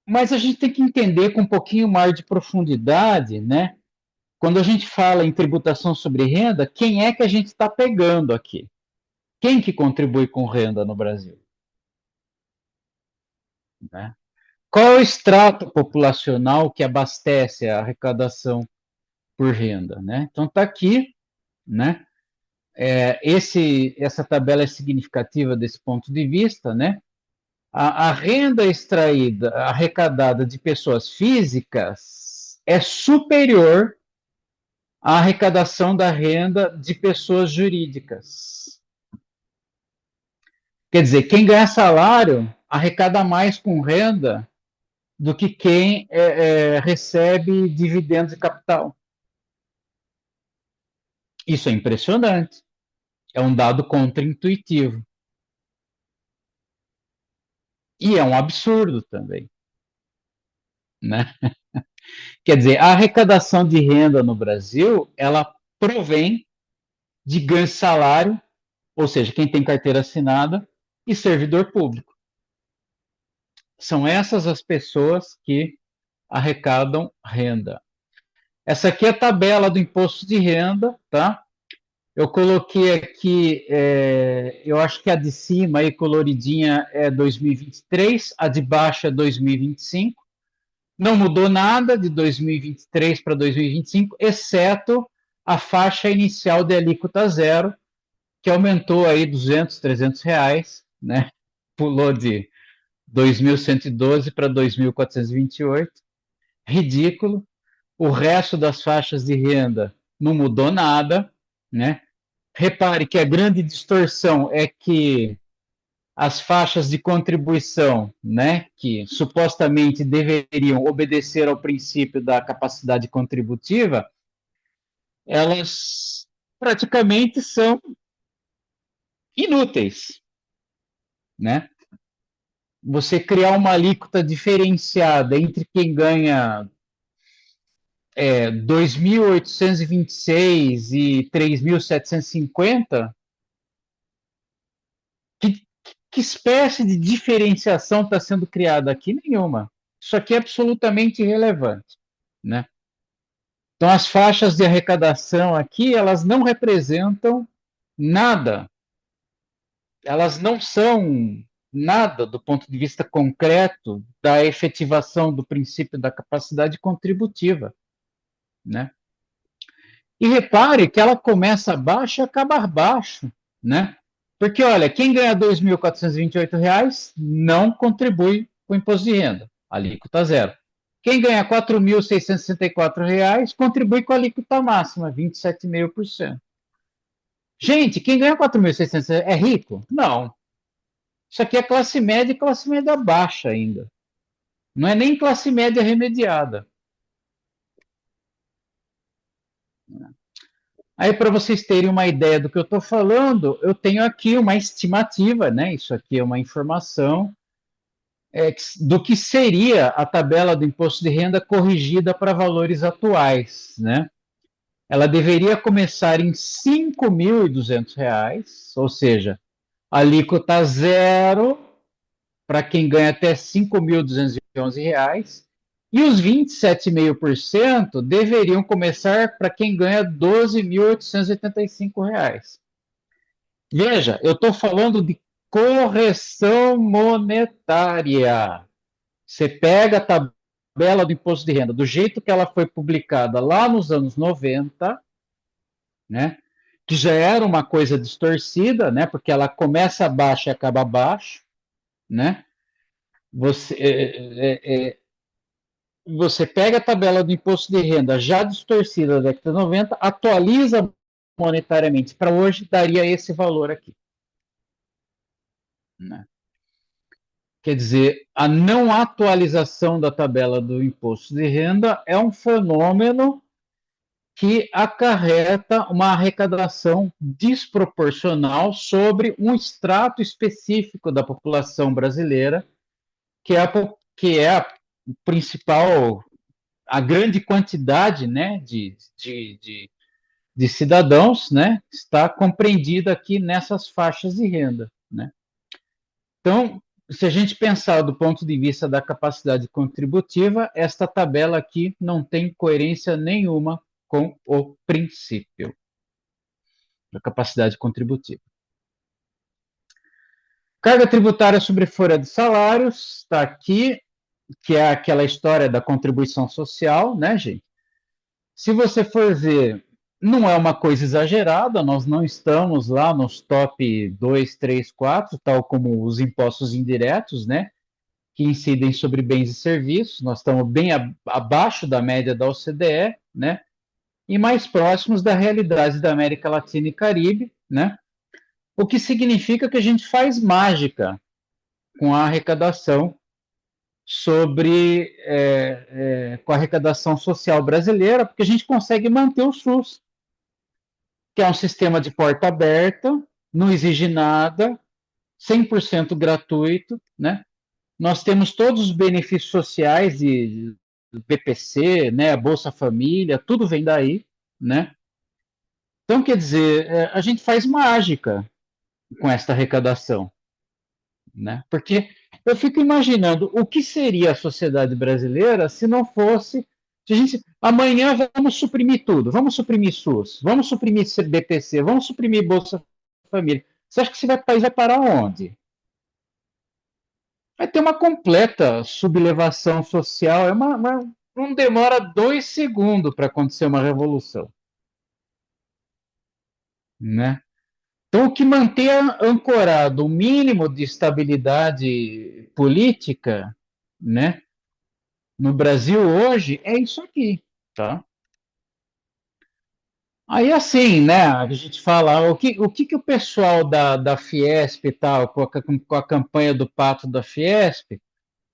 Mas a gente tem que entender com um pouquinho mais de profundidade, né? Quando a gente fala em tributação sobre renda, quem é que a gente está pegando aqui? Quem que contribui com renda no Brasil? Né? Qual é o extrato populacional que abastece a arrecadação por renda? Né? Então está aqui, né? Essa tabela é significativa desse ponto de vista, né? A renda extraída, arrecadada de pessoas físicas é superior à arrecadação da renda de pessoas jurídicas. Quer dizer, quem ganha salário arrecada mais com renda do que quem recebe dividendos de capital. Isso é impressionante. É um dado contraintuitivo. E é um absurdo também, né? Quer dizer, a arrecadação de renda no Brasil, ela provém de ganho de salário, ou seja, quem tem carteira assinada, e servidor público. São essas as pessoas que arrecadam renda. Essa aqui é a tabela do imposto de renda, tá? Eu coloquei aqui, eu acho que a de cima aí coloridinha é 2023, a de baixo é 2025. Não mudou nada de 2023 para 2025, exceto a faixa inicial de alíquota zero, que aumentou aí 200, R$ 300, né? Pulou de 2.112 para 2.428. Ridículo. O resto das faixas de renda não mudou nada, né? Repare que a grande distorção é que as faixas de contribuição, né, que supostamente deveriam obedecer ao princípio da capacidade contributiva, elas praticamente são inúteis, né? Você criar uma alíquota diferenciada entre quem ganha 2.826 e 3.750, que, que espécie de diferenciação está sendo criada aqui? Nenhuma. Isso aqui é absolutamente irrelevante, né? Então, as faixas de arrecadação aqui, elas não representam nada. Elas não são nada do ponto de vista concreto da efetivação do princípio da capacidade contributiva, né? E repare que ela começa baixo e acaba baixo, né? Porque, olha, quem ganha R$ 2.428 não contribui com o imposto de renda, alíquota zero. Quem ganha R$ 4.664 contribui com a alíquota máxima, 27,5%. Gente, quem ganha 4.600 é rico? Não. Isso aqui é classe média e classe média baixa ainda. Não é nem classe média remediada. Aí, para vocês terem uma ideia do que eu estou falando, eu tenho aqui uma estimativa, né? Isso aqui é uma informação do que seria a tabela do imposto de renda corrigida para valores atuais, né? Ela deveria começar em R$ 5.200, ou seja, alíquota zero para quem ganha até R$ 5.211, e os 27,5% deveriam começar para quem ganha R$ 12.885. Veja, eu estou falando de correção monetária. Você pega a tabela do imposto de renda do jeito que ela foi publicada lá nos anos 90, né? Que já era uma coisa distorcida, né? Porque ela começa abaixo e acaba abaixo, né? Você, você pega a tabela do imposto de renda já distorcida da década de 90, atualiza monetariamente para hoje, daria esse valor aqui, né? Quer dizer, a não atualização da tabela do imposto de renda é um fenômeno que acarreta uma arrecadação desproporcional sobre um extrato específico da população brasileira, que é a principal, a grande quantidade, né, de cidadãos, né, está compreendida aqui nessas faixas de renda, né. Então, se a gente pensar do ponto de vista da capacidade contributiva, esta tabela aqui não tem coerência nenhuma com o princípio da capacidade contributiva. Carga tributária sobre folha de salários, está aqui, que é aquela história da contribuição social, né, gente? Se você for ver, não é uma coisa exagerada, nós não estamos lá nos top 2, 3, 4, tal como os impostos indiretos, né? Que incidem sobre bens e serviços, nós estamos bem abaixo da média da OCDE, né? E mais próximos da realidade da América Latina e Caribe, né? O que significa que a gente faz mágica com a arrecadação com a arrecadação social brasileira, porque a gente consegue manter o SUS, que é um sistema de porta aberta, não exige nada, 100% gratuito, né? Nós temos todos os benefícios sociais de BPC, né, a Bolsa Família, tudo vem daí, né? Então, quer dizer, a gente faz mágica com esta arrecadação, né? Porque eu fico imaginando o que seria a sociedade brasileira se não fosse. Se a gente, amanhã vamos suprimir tudo, vamos suprimir SUS, vamos suprimir BPC, vamos suprimir Bolsa Família. Você acha que esse país vai parar onde? Vai ter uma completa sublevação social, não demora 2 segundos para acontecer uma revolução, né? Então, o que mantém ancorado o mínimo de estabilidade política, né, no Brasil hoje é isso aqui, tá? Aí, assim, né, a gente fala, o que o pessoal da Fiesp e tal, com a campanha do Pato da Fiesp,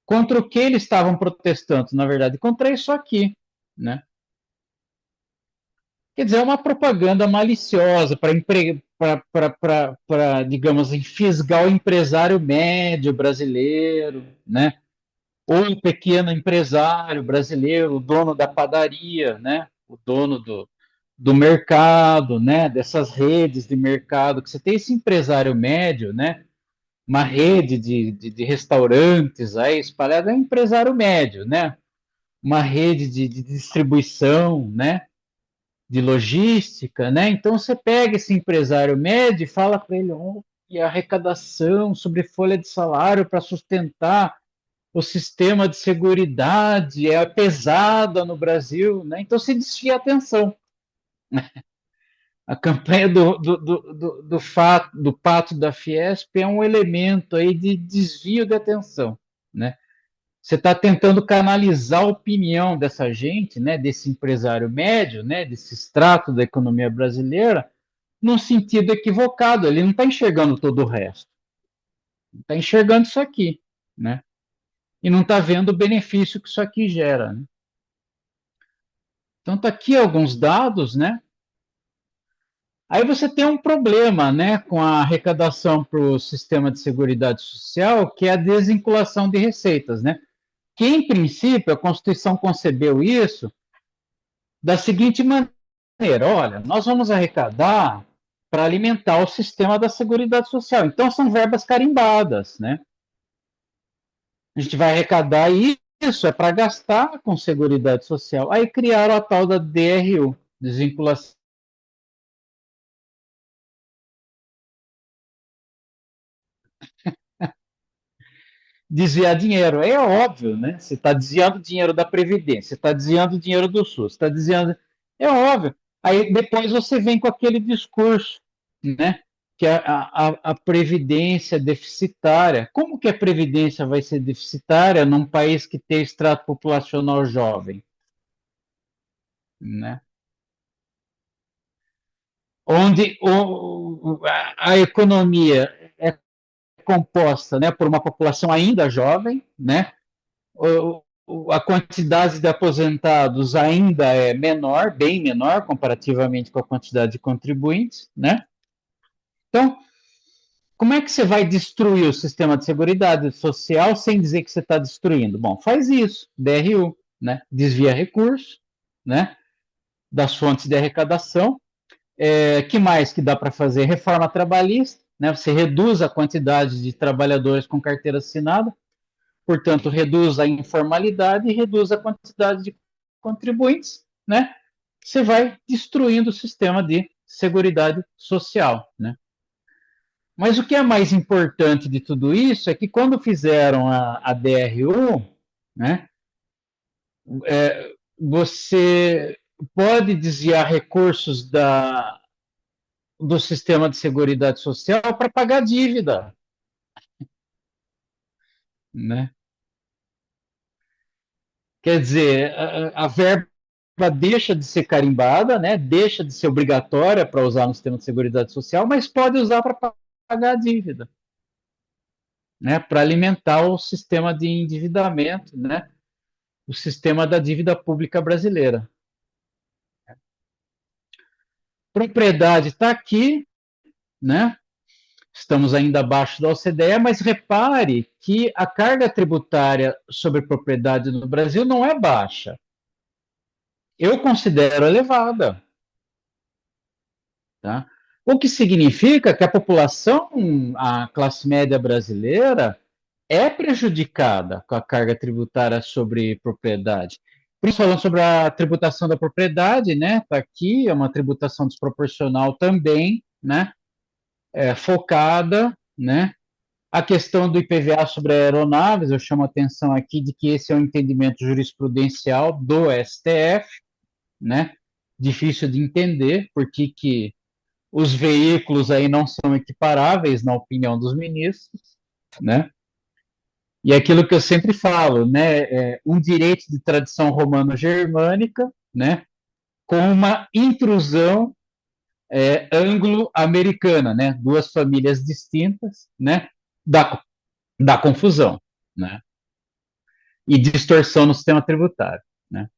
contra o que eles estavam protestando, na verdade, contra isso aqui, né? Quer dizer, é uma propaganda maliciosa para, digamos, fisgar o empresário médio brasileiro, né? Ou o pequeno empresário brasileiro, o dono da padaria, né? O dono do mercado, né? Dessas redes de mercado, que você tem esse empresário médio, né? Uma rede de restaurantes aí espalhada, é um empresário médio, né? Uma rede de distribuição, né? De logística, né? Então você pega esse empresário médio e fala para ele, oh, e a arrecadação sobre folha de salário para sustentar o sistema de seguridade é pesada no Brasil, né? Então se desvia a atenção. A campanha do Pato da Fiesp é um elemento aí de desvio de atenção, né? Você está tentando canalizar a opinião dessa gente, né, desse empresário médio, né, desse extrato da economia brasileira, num sentido equivocado. Ele não está enxergando todo o resto. Está enxergando isso aqui, né? E não está vendo o benefício que isso aqui gera, né? Então, está aqui alguns dados, né? Aí você tem um problema, né, com a arrecadação para o sistema de seguridade social, que é a desvinculação de receitas, né? Que, em princípio, a Constituição concebeu isso da seguinte maneira: olha, nós vamos arrecadar para alimentar o sistema da seguridade social. Então, são verbas carimbadas, né? A gente vai arrecadar isso, é para gastar com seguridade social. Aí criaram a tal da DRU, desvinculação. Desviar dinheiro. É óbvio, né? Você está desviando dinheiro da Previdência, você está desviando dinheiro do SUS, está desviando. É óbvio. Aí depois você vem com aquele discurso, né? Que a Previdência deficitária. Como que a Previdência vai ser deficitária num país que tem extrato populacional jovem? Né? Onde a economia é composta, né, por uma população ainda jovem, né? A quantidade de aposentados ainda é menor, bem menor, comparativamente com a quantidade de contribuintes, né? Então, como é que você vai destruir o sistema de seguridade social sem dizer que você está destruindo? Bom, faz isso, DRU, né? Desvia recursos, né? Das fontes de arrecadação. Que mais que dá para fazer? Reforma trabalhista, né? Você reduz a quantidade de trabalhadores com carteira assinada, portanto, reduz a informalidade e reduz a quantidade de contribuintes, né? Você vai destruindo o sistema de seguridade social, né? Mas o que é mais importante de tudo isso é que quando fizeram a DRU, né, você pode desviar recursos do sistema de seguridade social para pagar dívida, né? Quer dizer, a verba deixa de ser carimbada, né? Deixa de ser obrigatória para usar no sistema de seguridade social, mas pode usar para pagar a dívida, né? Para alimentar o sistema de endividamento, né? O sistema da dívida pública brasileira. Propriedade está aqui, né? Estamos ainda abaixo da OCDE, mas repare que a carga tributária sobre propriedade no Brasil não é baixa. Eu considero elevada. Tá? O que significa que a população, a classe média brasileira, é prejudicada com a carga tributária sobre propriedade. Por isso, falando sobre a tributação da propriedade, né? Está aqui, é uma tributação desproporcional também, né? Focada, né? A questão do IPVA sobre aeronaves, eu chamo a atenção aqui de que esse é um entendimento jurisprudencial do STF, né? Difícil de entender, porque os veículos aí não são equiparáveis, na opinião dos ministros, né? E é aquilo que eu sempre falo, né? Um direito de tradição romano-germânica, né? Com uma intrusão anglo-americana, né? Duas famílias distintas, né? Da confusão, né? E distorção no sistema tributário, né?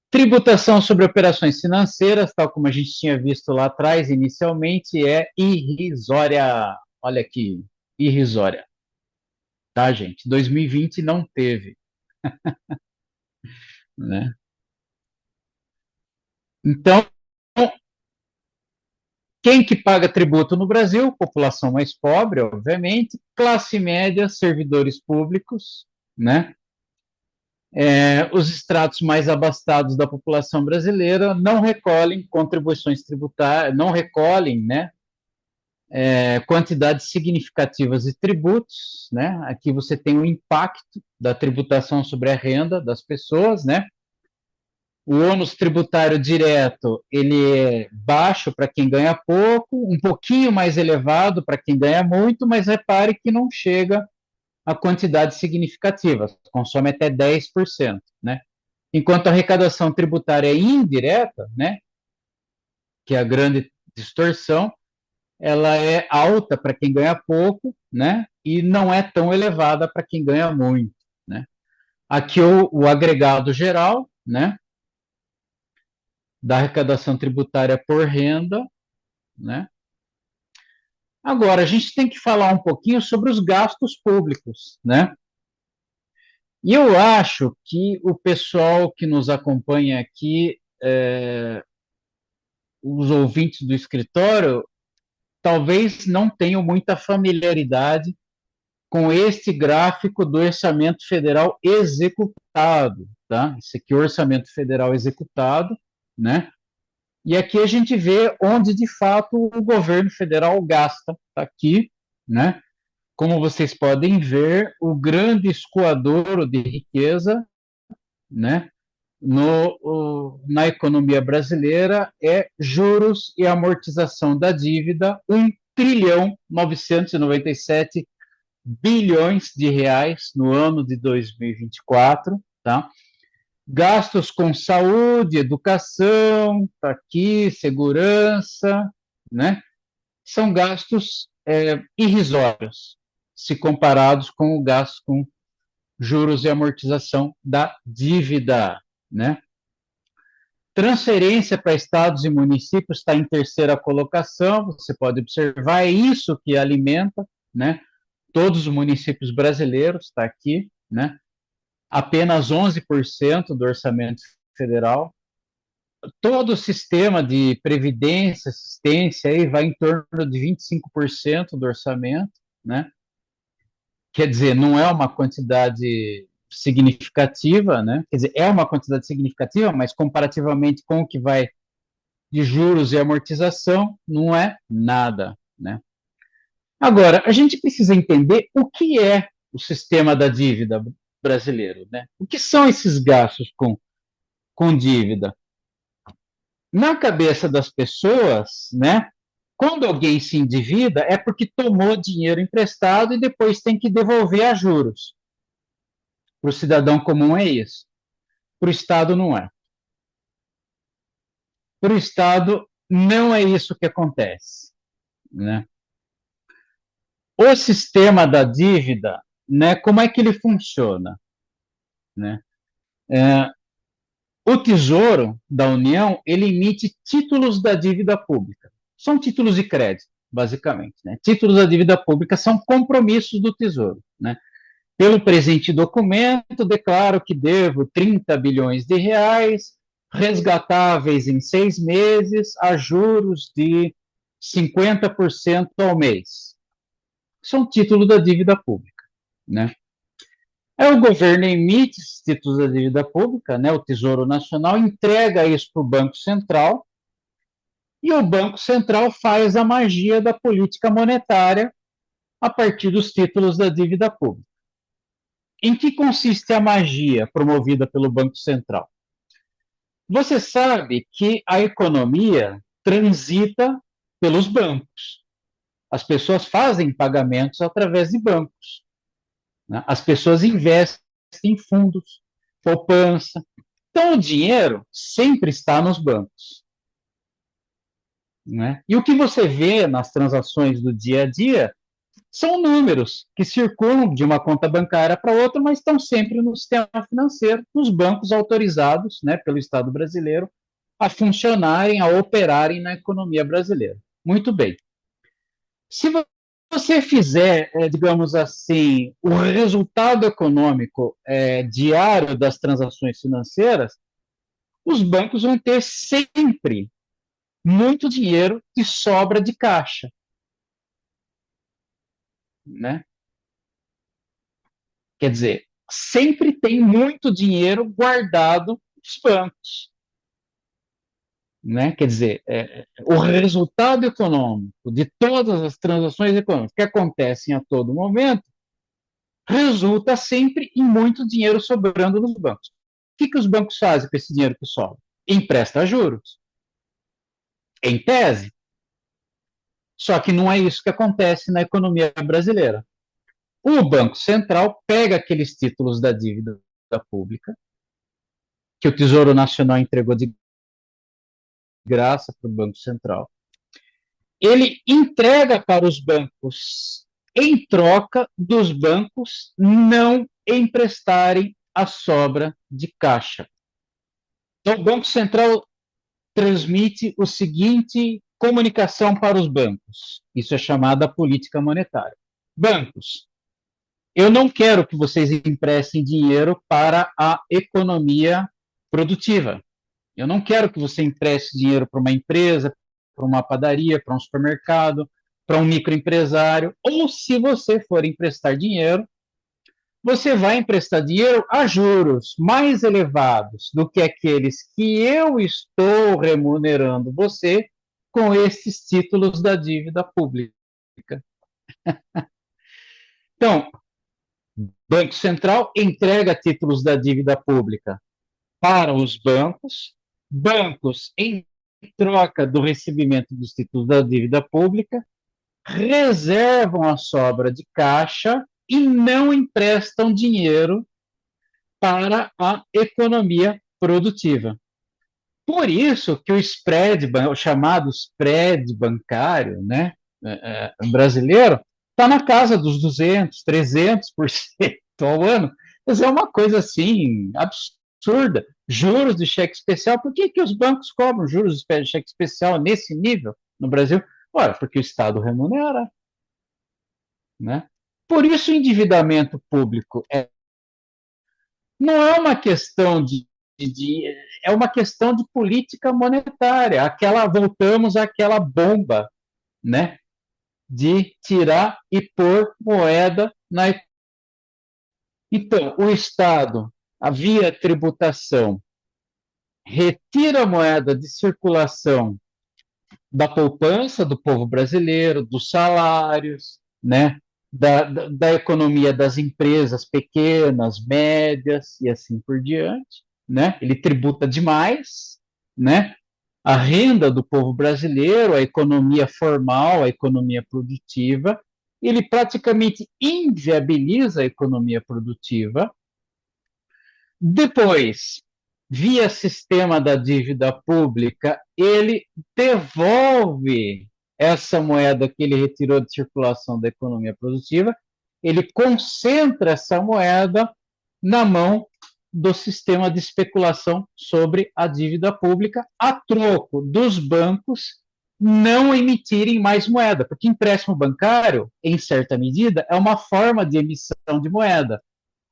Tributação sobre operações financeiras, tal como a gente tinha visto lá atrás, inicialmente, é irrisória. Olha aqui, irrisória. Tá, gente? 2020 não teve, né? Então, quem que paga tributo no Brasil? População mais pobre, obviamente, classe média, servidores públicos, né? Os estratos mais abastados da população brasileira não recolhem contribuições tributárias, não recolhem, né, quantidades significativas de tributos, né? Aqui você tem o impacto da tributação sobre a renda das pessoas, né? O ônus tributário direto, ele é baixo para quem ganha pouco, um pouquinho mais elevado para quem ganha muito, mas repare que não chega a quantidade significativa, consome até 10%, né? Enquanto a arrecadação tributária indireta, né, que é a grande distorção, ela é alta para quem ganha pouco, né, e não é tão elevada para quem ganha muito, né? Aqui o agregado geral, né, da arrecadação tributária por renda, né? Agora, a gente tem que falar um pouquinho sobre os gastos públicos, né? E eu acho que o pessoal que nos acompanha aqui, os ouvintes do escritório, talvez não tenham muita familiaridade com este gráfico do orçamento federal executado, tá? Esse aqui é o orçamento federal executado, né? E aqui a gente vê onde de fato o governo federal gasta, tá aqui, né? Como vocês podem ver, o grande escoadouro de riqueza, né? Na economia brasileira é juros e amortização da dívida, 1,997 bilhões de reais no ano de 2024, tá? Gastos com saúde, educação, tá aqui, segurança, né? São gastos irrisórios, se comparados com o gasto com juros e amortização da dívida, né? Transferência para estados e municípios está em terceira colocação, você pode observar, é isso que alimenta, né? Todos os municípios brasileiros, está aqui, né? Apenas 11% do orçamento federal. Todo o sistema de previdência, assistência, aí vai em torno de 25% do orçamento, né? Quer dizer, não é uma quantidade significativa, né? Quer dizer, é uma quantidade significativa, mas comparativamente com o que vai de juros e amortização, não é nada, né? Agora, a gente precisa entender o que é o sistema da dívida brasileiro, né? O que são esses gastos com dívida? Na cabeça das pessoas, né? Quando alguém se endivida, é porque tomou dinheiro emprestado e depois tem que devolver a juros. Para o cidadão comum é isso. Para o Estado não é. Para o Estado não é isso que acontece, né? O sistema da dívida, né? Como é que ele funciona, né? O Tesouro da União, ele emite títulos da dívida pública. São títulos de crédito, basicamente, né? Títulos da dívida pública são compromissos do Tesouro, né? Pelo presente documento, declaro que devo 30 bilhões de reais, resgatáveis em 6 meses, a juros de 50% ao mês. São títulos da dívida pública, né? O governo emite esses títulos da dívida pública, né? O Tesouro Nacional entrega isso para o Banco Central e o Banco Central faz a magia da política monetária a partir dos títulos da dívida pública. Em que consiste a magia promovida pelo Banco Central? Você sabe que a economia transita pelos bancos. As pessoas fazem pagamentos através de bancos, né? As pessoas investem em fundos, poupança. Então, o dinheiro sempre está nos bancos, né? E o que você vê nas transações do dia a dia são números que circulam de uma conta bancária para outra, mas estão sempre no sistema financeiro, nos bancos autorizados, né, pelo Estado brasileiro a funcionarem, a operarem na economia brasileira. Muito bem. Se você fizer, digamos assim, o resultado econômico diário das transações financeiras, os bancos vão ter sempre muito dinheiro de sobra de caixa, né? Quer dizer, sempre tem muito dinheiro guardado nos bancos, né? Quer dizer, o resultado econômico de todas as transações econômicas que acontecem a todo momento resulta sempre em muito dinheiro sobrando nos bancos. O que os bancos fazem com esse dinheiro que sobra? Empresta juros, em tese. Só que não é isso que acontece na economia brasileira. O Banco Central pega aqueles títulos da dívida pública, que o Tesouro Nacional entregou de graça para o Banco Central. Ele entrega para os bancos em troca dos bancos não emprestarem a sobra de caixa. Então, o Banco Central transmite o seguinte comunicação para os bancos. Isso é chamada política monetária. Bancos, eu não quero que vocês emprestem dinheiro para a economia produtiva. Eu não quero que você empreste dinheiro para uma empresa, para uma padaria, para um supermercado, para um microempresário, ou se você for emprestar dinheiro, você vai emprestar dinheiro a juros mais elevados do que aqueles que eu estou remunerando você com esses títulos da dívida pública. Então, Banco Central entrega títulos da dívida pública para os bancos, bancos, em troca do recebimento dos títulos da dívida pública, reservam a sobra de caixa e não emprestam dinheiro para a economia produtiva. Por isso que o spread, o chamado spread bancário, né, brasileiro, está na casa dos 200, 300% ao ano. Mas é uma coisa assim absurda. Juros de cheque especial. Por que, que os bancos cobram juros de cheque especial nesse nível no Brasil? Ora, porque o Estado remunera, né? Por isso o endividamento público não é uma questão é uma questão de política monetária. Voltamos àquela bomba, né? De tirar e pôr moeda na. Então, o Estado, via tributação, retira a moeda de circulação da poupança do povo brasileiro, dos salários, né? Da economia das empresas pequenas, médias e assim por diante, né? Ele tributa demais, né? A renda do povo brasileiro, a economia formal, a economia produtiva, ele praticamente inviabiliza a economia produtiva. Depois, via sistema da dívida pública, ele devolve essa moeda que ele retirou de circulação da economia produtiva, ele concentra essa moeda na mão do sistema de especulação sobre a dívida pública, a troco dos bancos não emitirem mais moeda, porque empréstimo bancário, em certa medida, é uma forma de emissão de moeda,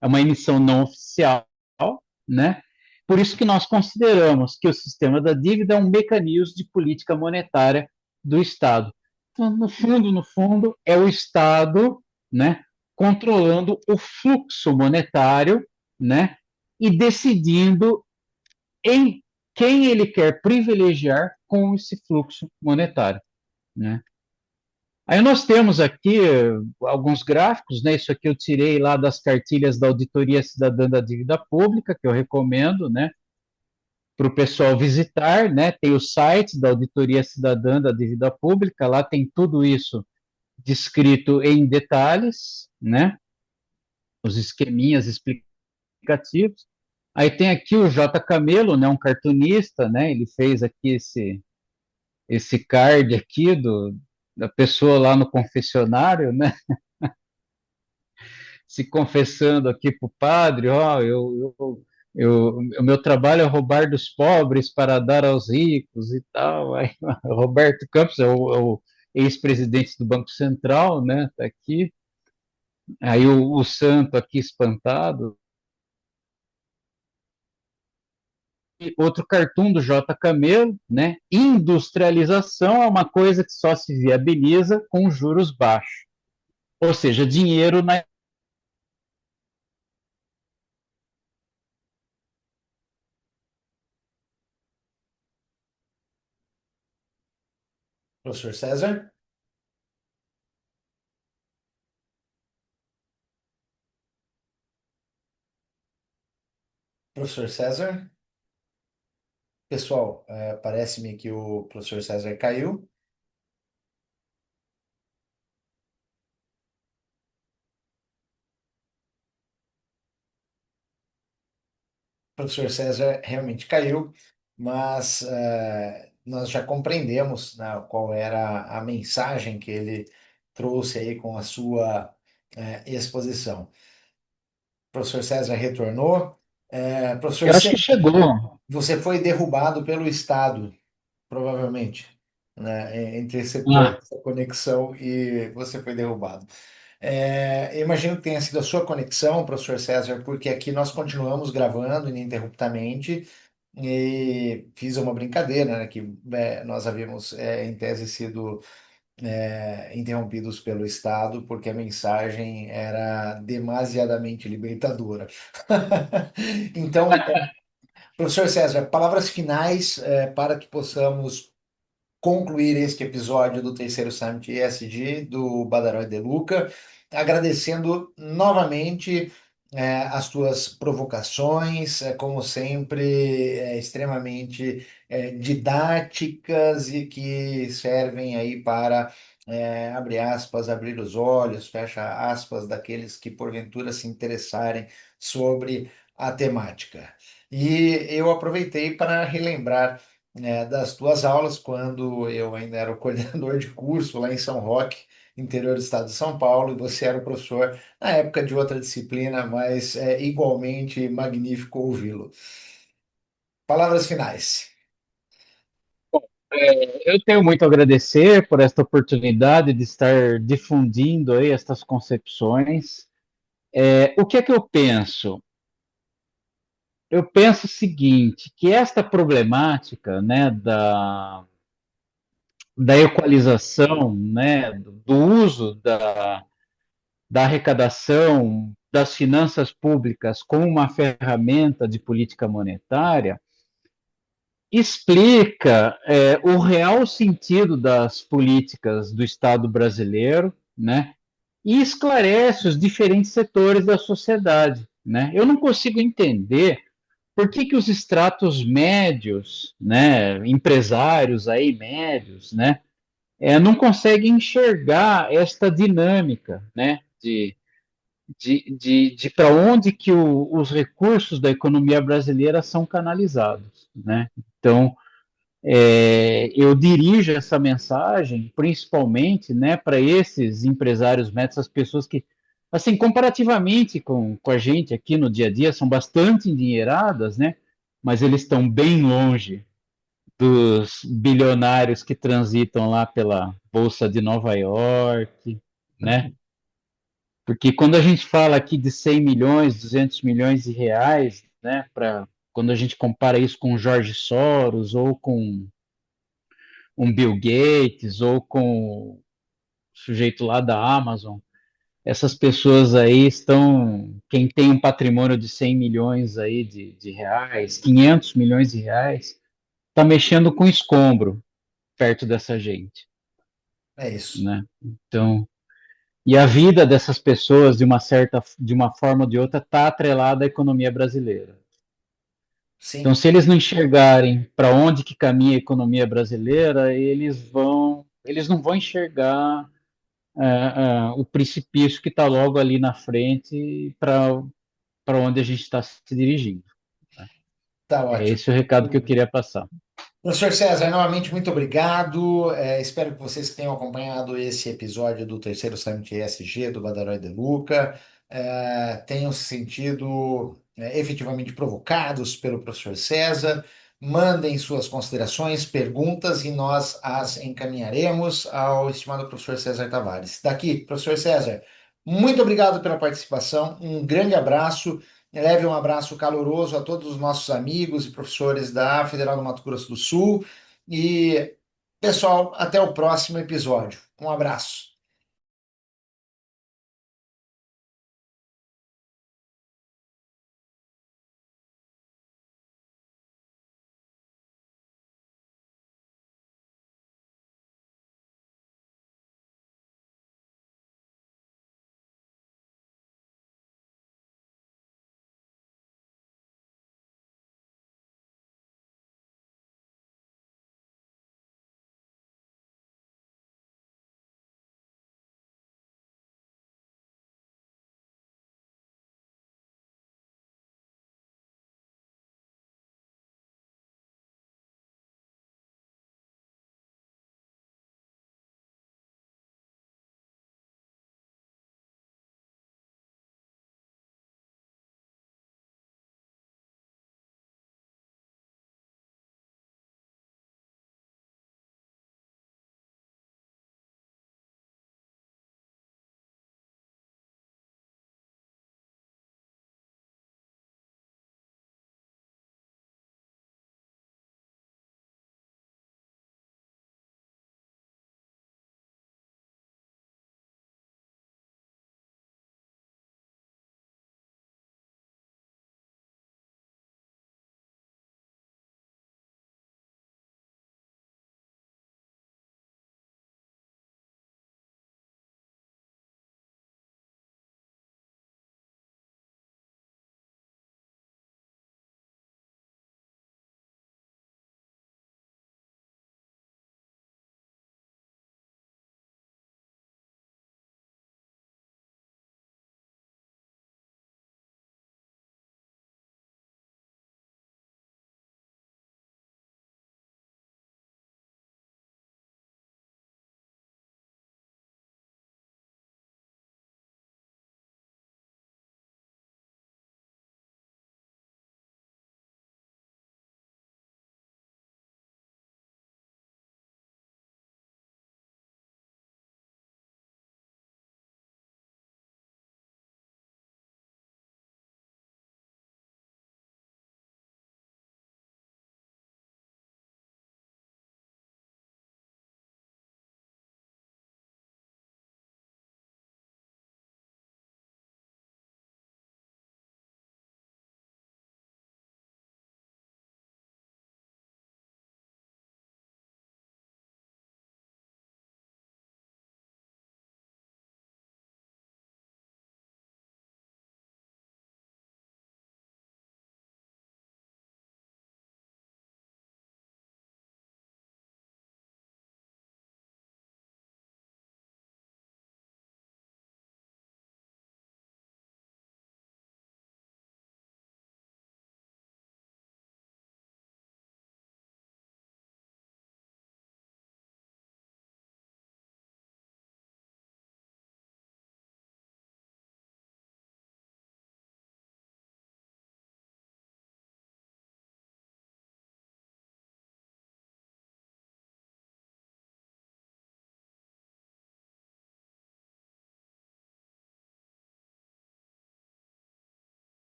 é uma emissão não oficial, né? Por isso que nós consideramos que o sistema da dívida é um mecanismo de política monetária do Estado. Então, no fundo, é o Estado, né, controlando o fluxo monetário, né, e decidindo em quem ele quer privilegiar com esse fluxo monetário, né? Aí nós temos aqui alguns gráficos, né? Isso aqui eu tirei lá das cartilhas da Auditoria Cidadã da Dívida Pública, que eu recomendo, né, para o pessoal visitar, né? Tem o site da Auditoria Cidadã da Dívida Pública, lá tem tudo isso descrito em detalhes, né? Os esqueminhas explicativos. Aí tem aqui o J. Camelo, né, um cartunista, né? Ele fez aqui esse card aqui da pessoa lá no confessionário, né? Se confessando aqui para o padre, ó, o meu trabalho é roubar dos pobres para dar aos ricos e tal. Aí, Roberto Campos é o ex-presidente do Banco Central, né? Tá aqui. Aí o santo aqui espantado. E outro cartoon do J. Camelo, né? Industrialização é uma coisa que só se viabiliza com juros baixos, ou seja, dinheiro na. Professor César? Professor César? Pessoal, parece-me que o professor César caiu. O professor César realmente caiu, mas nós já compreendemos, né, qual era a mensagem que ele trouxe aí com a sua exposição. O professor César retornou. Professor Eu acho que César, chegou. você foi derrubado pelo Estado. provavelmente, né? Interceptou Ah, essa conexão e você foi derrubado. Eu imagino que tenha sido a sua conexão, professor César, porque aqui nós continuamos gravando ininterruptamente e fiz uma brincadeira, né, que nós havíamos, em tese, sido interrompidos pelo Estado porque a mensagem era demasiadamente libertadora. Então, professor César, palavras finais, para que possamos concluir este episódio do terceiro Summit ESG do Badaró de Luca, agradecendo novamente as tuas provocações, como sempre, extremamente didáticas e que servem aí para, abre aspas, abrir os olhos, fecha aspas, daqueles que porventura se interessarem sobre a temática. E eu aproveitei para relembrar das tuas aulas, quando eu ainda era o coordenador de curso lá em São Roque, interior do estado de São Paulo, e você era o professor na época de outra disciplina, mas é igualmente magnífico ouvi-lo. Palavras finais. eu tenho muito a agradecer por esta oportunidade de estar difundindo aí estas concepções. O que é que eu penso? Eu penso o seguinte, que esta problemática, né, da equalização, né, do uso da arrecadação das finanças públicas como uma ferramenta de política monetária, explica o real sentido das políticas do Estado brasileiro, né, e esclarece os diferentes setores da sociedade, né. Eu não consigo entender por que os estratos médios, né, empresários aí médios, né, não conseguem enxergar esta dinâmica, né, de para onde que os recursos da economia brasileira são canalizados, né? Então, eu dirijo essa mensagem principalmente, né, para esses empresários médios, essas pessoas que, assim, comparativamente com a gente aqui no dia a dia, são bastante endinheiradas, né? Mas eles estão bem longe dos bilionários que transitam lá pela Bolsa de Nova York, né? Porque quando a gente fala aqui de 100 milhões, 200 milhões de reais, né, quando a gente compara isso com Jorge Soros ou com um Bill Gates ou com o sujeito lá da Amazon, essas pessoas aí estão, quem tem um patrimônio de 100 milhões aí de reais, 500 milhões de reais, está mexendo com escombro perto dessa gente, É isso. né? Então, e a vida dessas pessoas, de uma forma ou de outra, está atrelada à economia brasileira. Então, Sim, se eles não enxergarem para onde que caminha a economia brasileira, eles não vão enxergar o precipício que está logo ali na frente para onde a gente está se dirigindo. tá É ótimo. esse o recado que eu queria passar. Professor César, novamente, muito obrigado. Espero que vocês tenham acompanhado esse episódio do terceiro Summit ESG do Badaró de Luca, tenham se sentido efetivamente provocados pelo professor César. Mandem suas considerações, perguntas e nós as encaminharemos ao estimado professor César Tavares. Daqui, professor César, muito obrigado pela participação, um grande abraço. Leve um abraço caloroso a todos os nossos amigos e professores da Federal do Mato Grosso do Sul. E, pessoal, até o próximo episódio. Um abraço.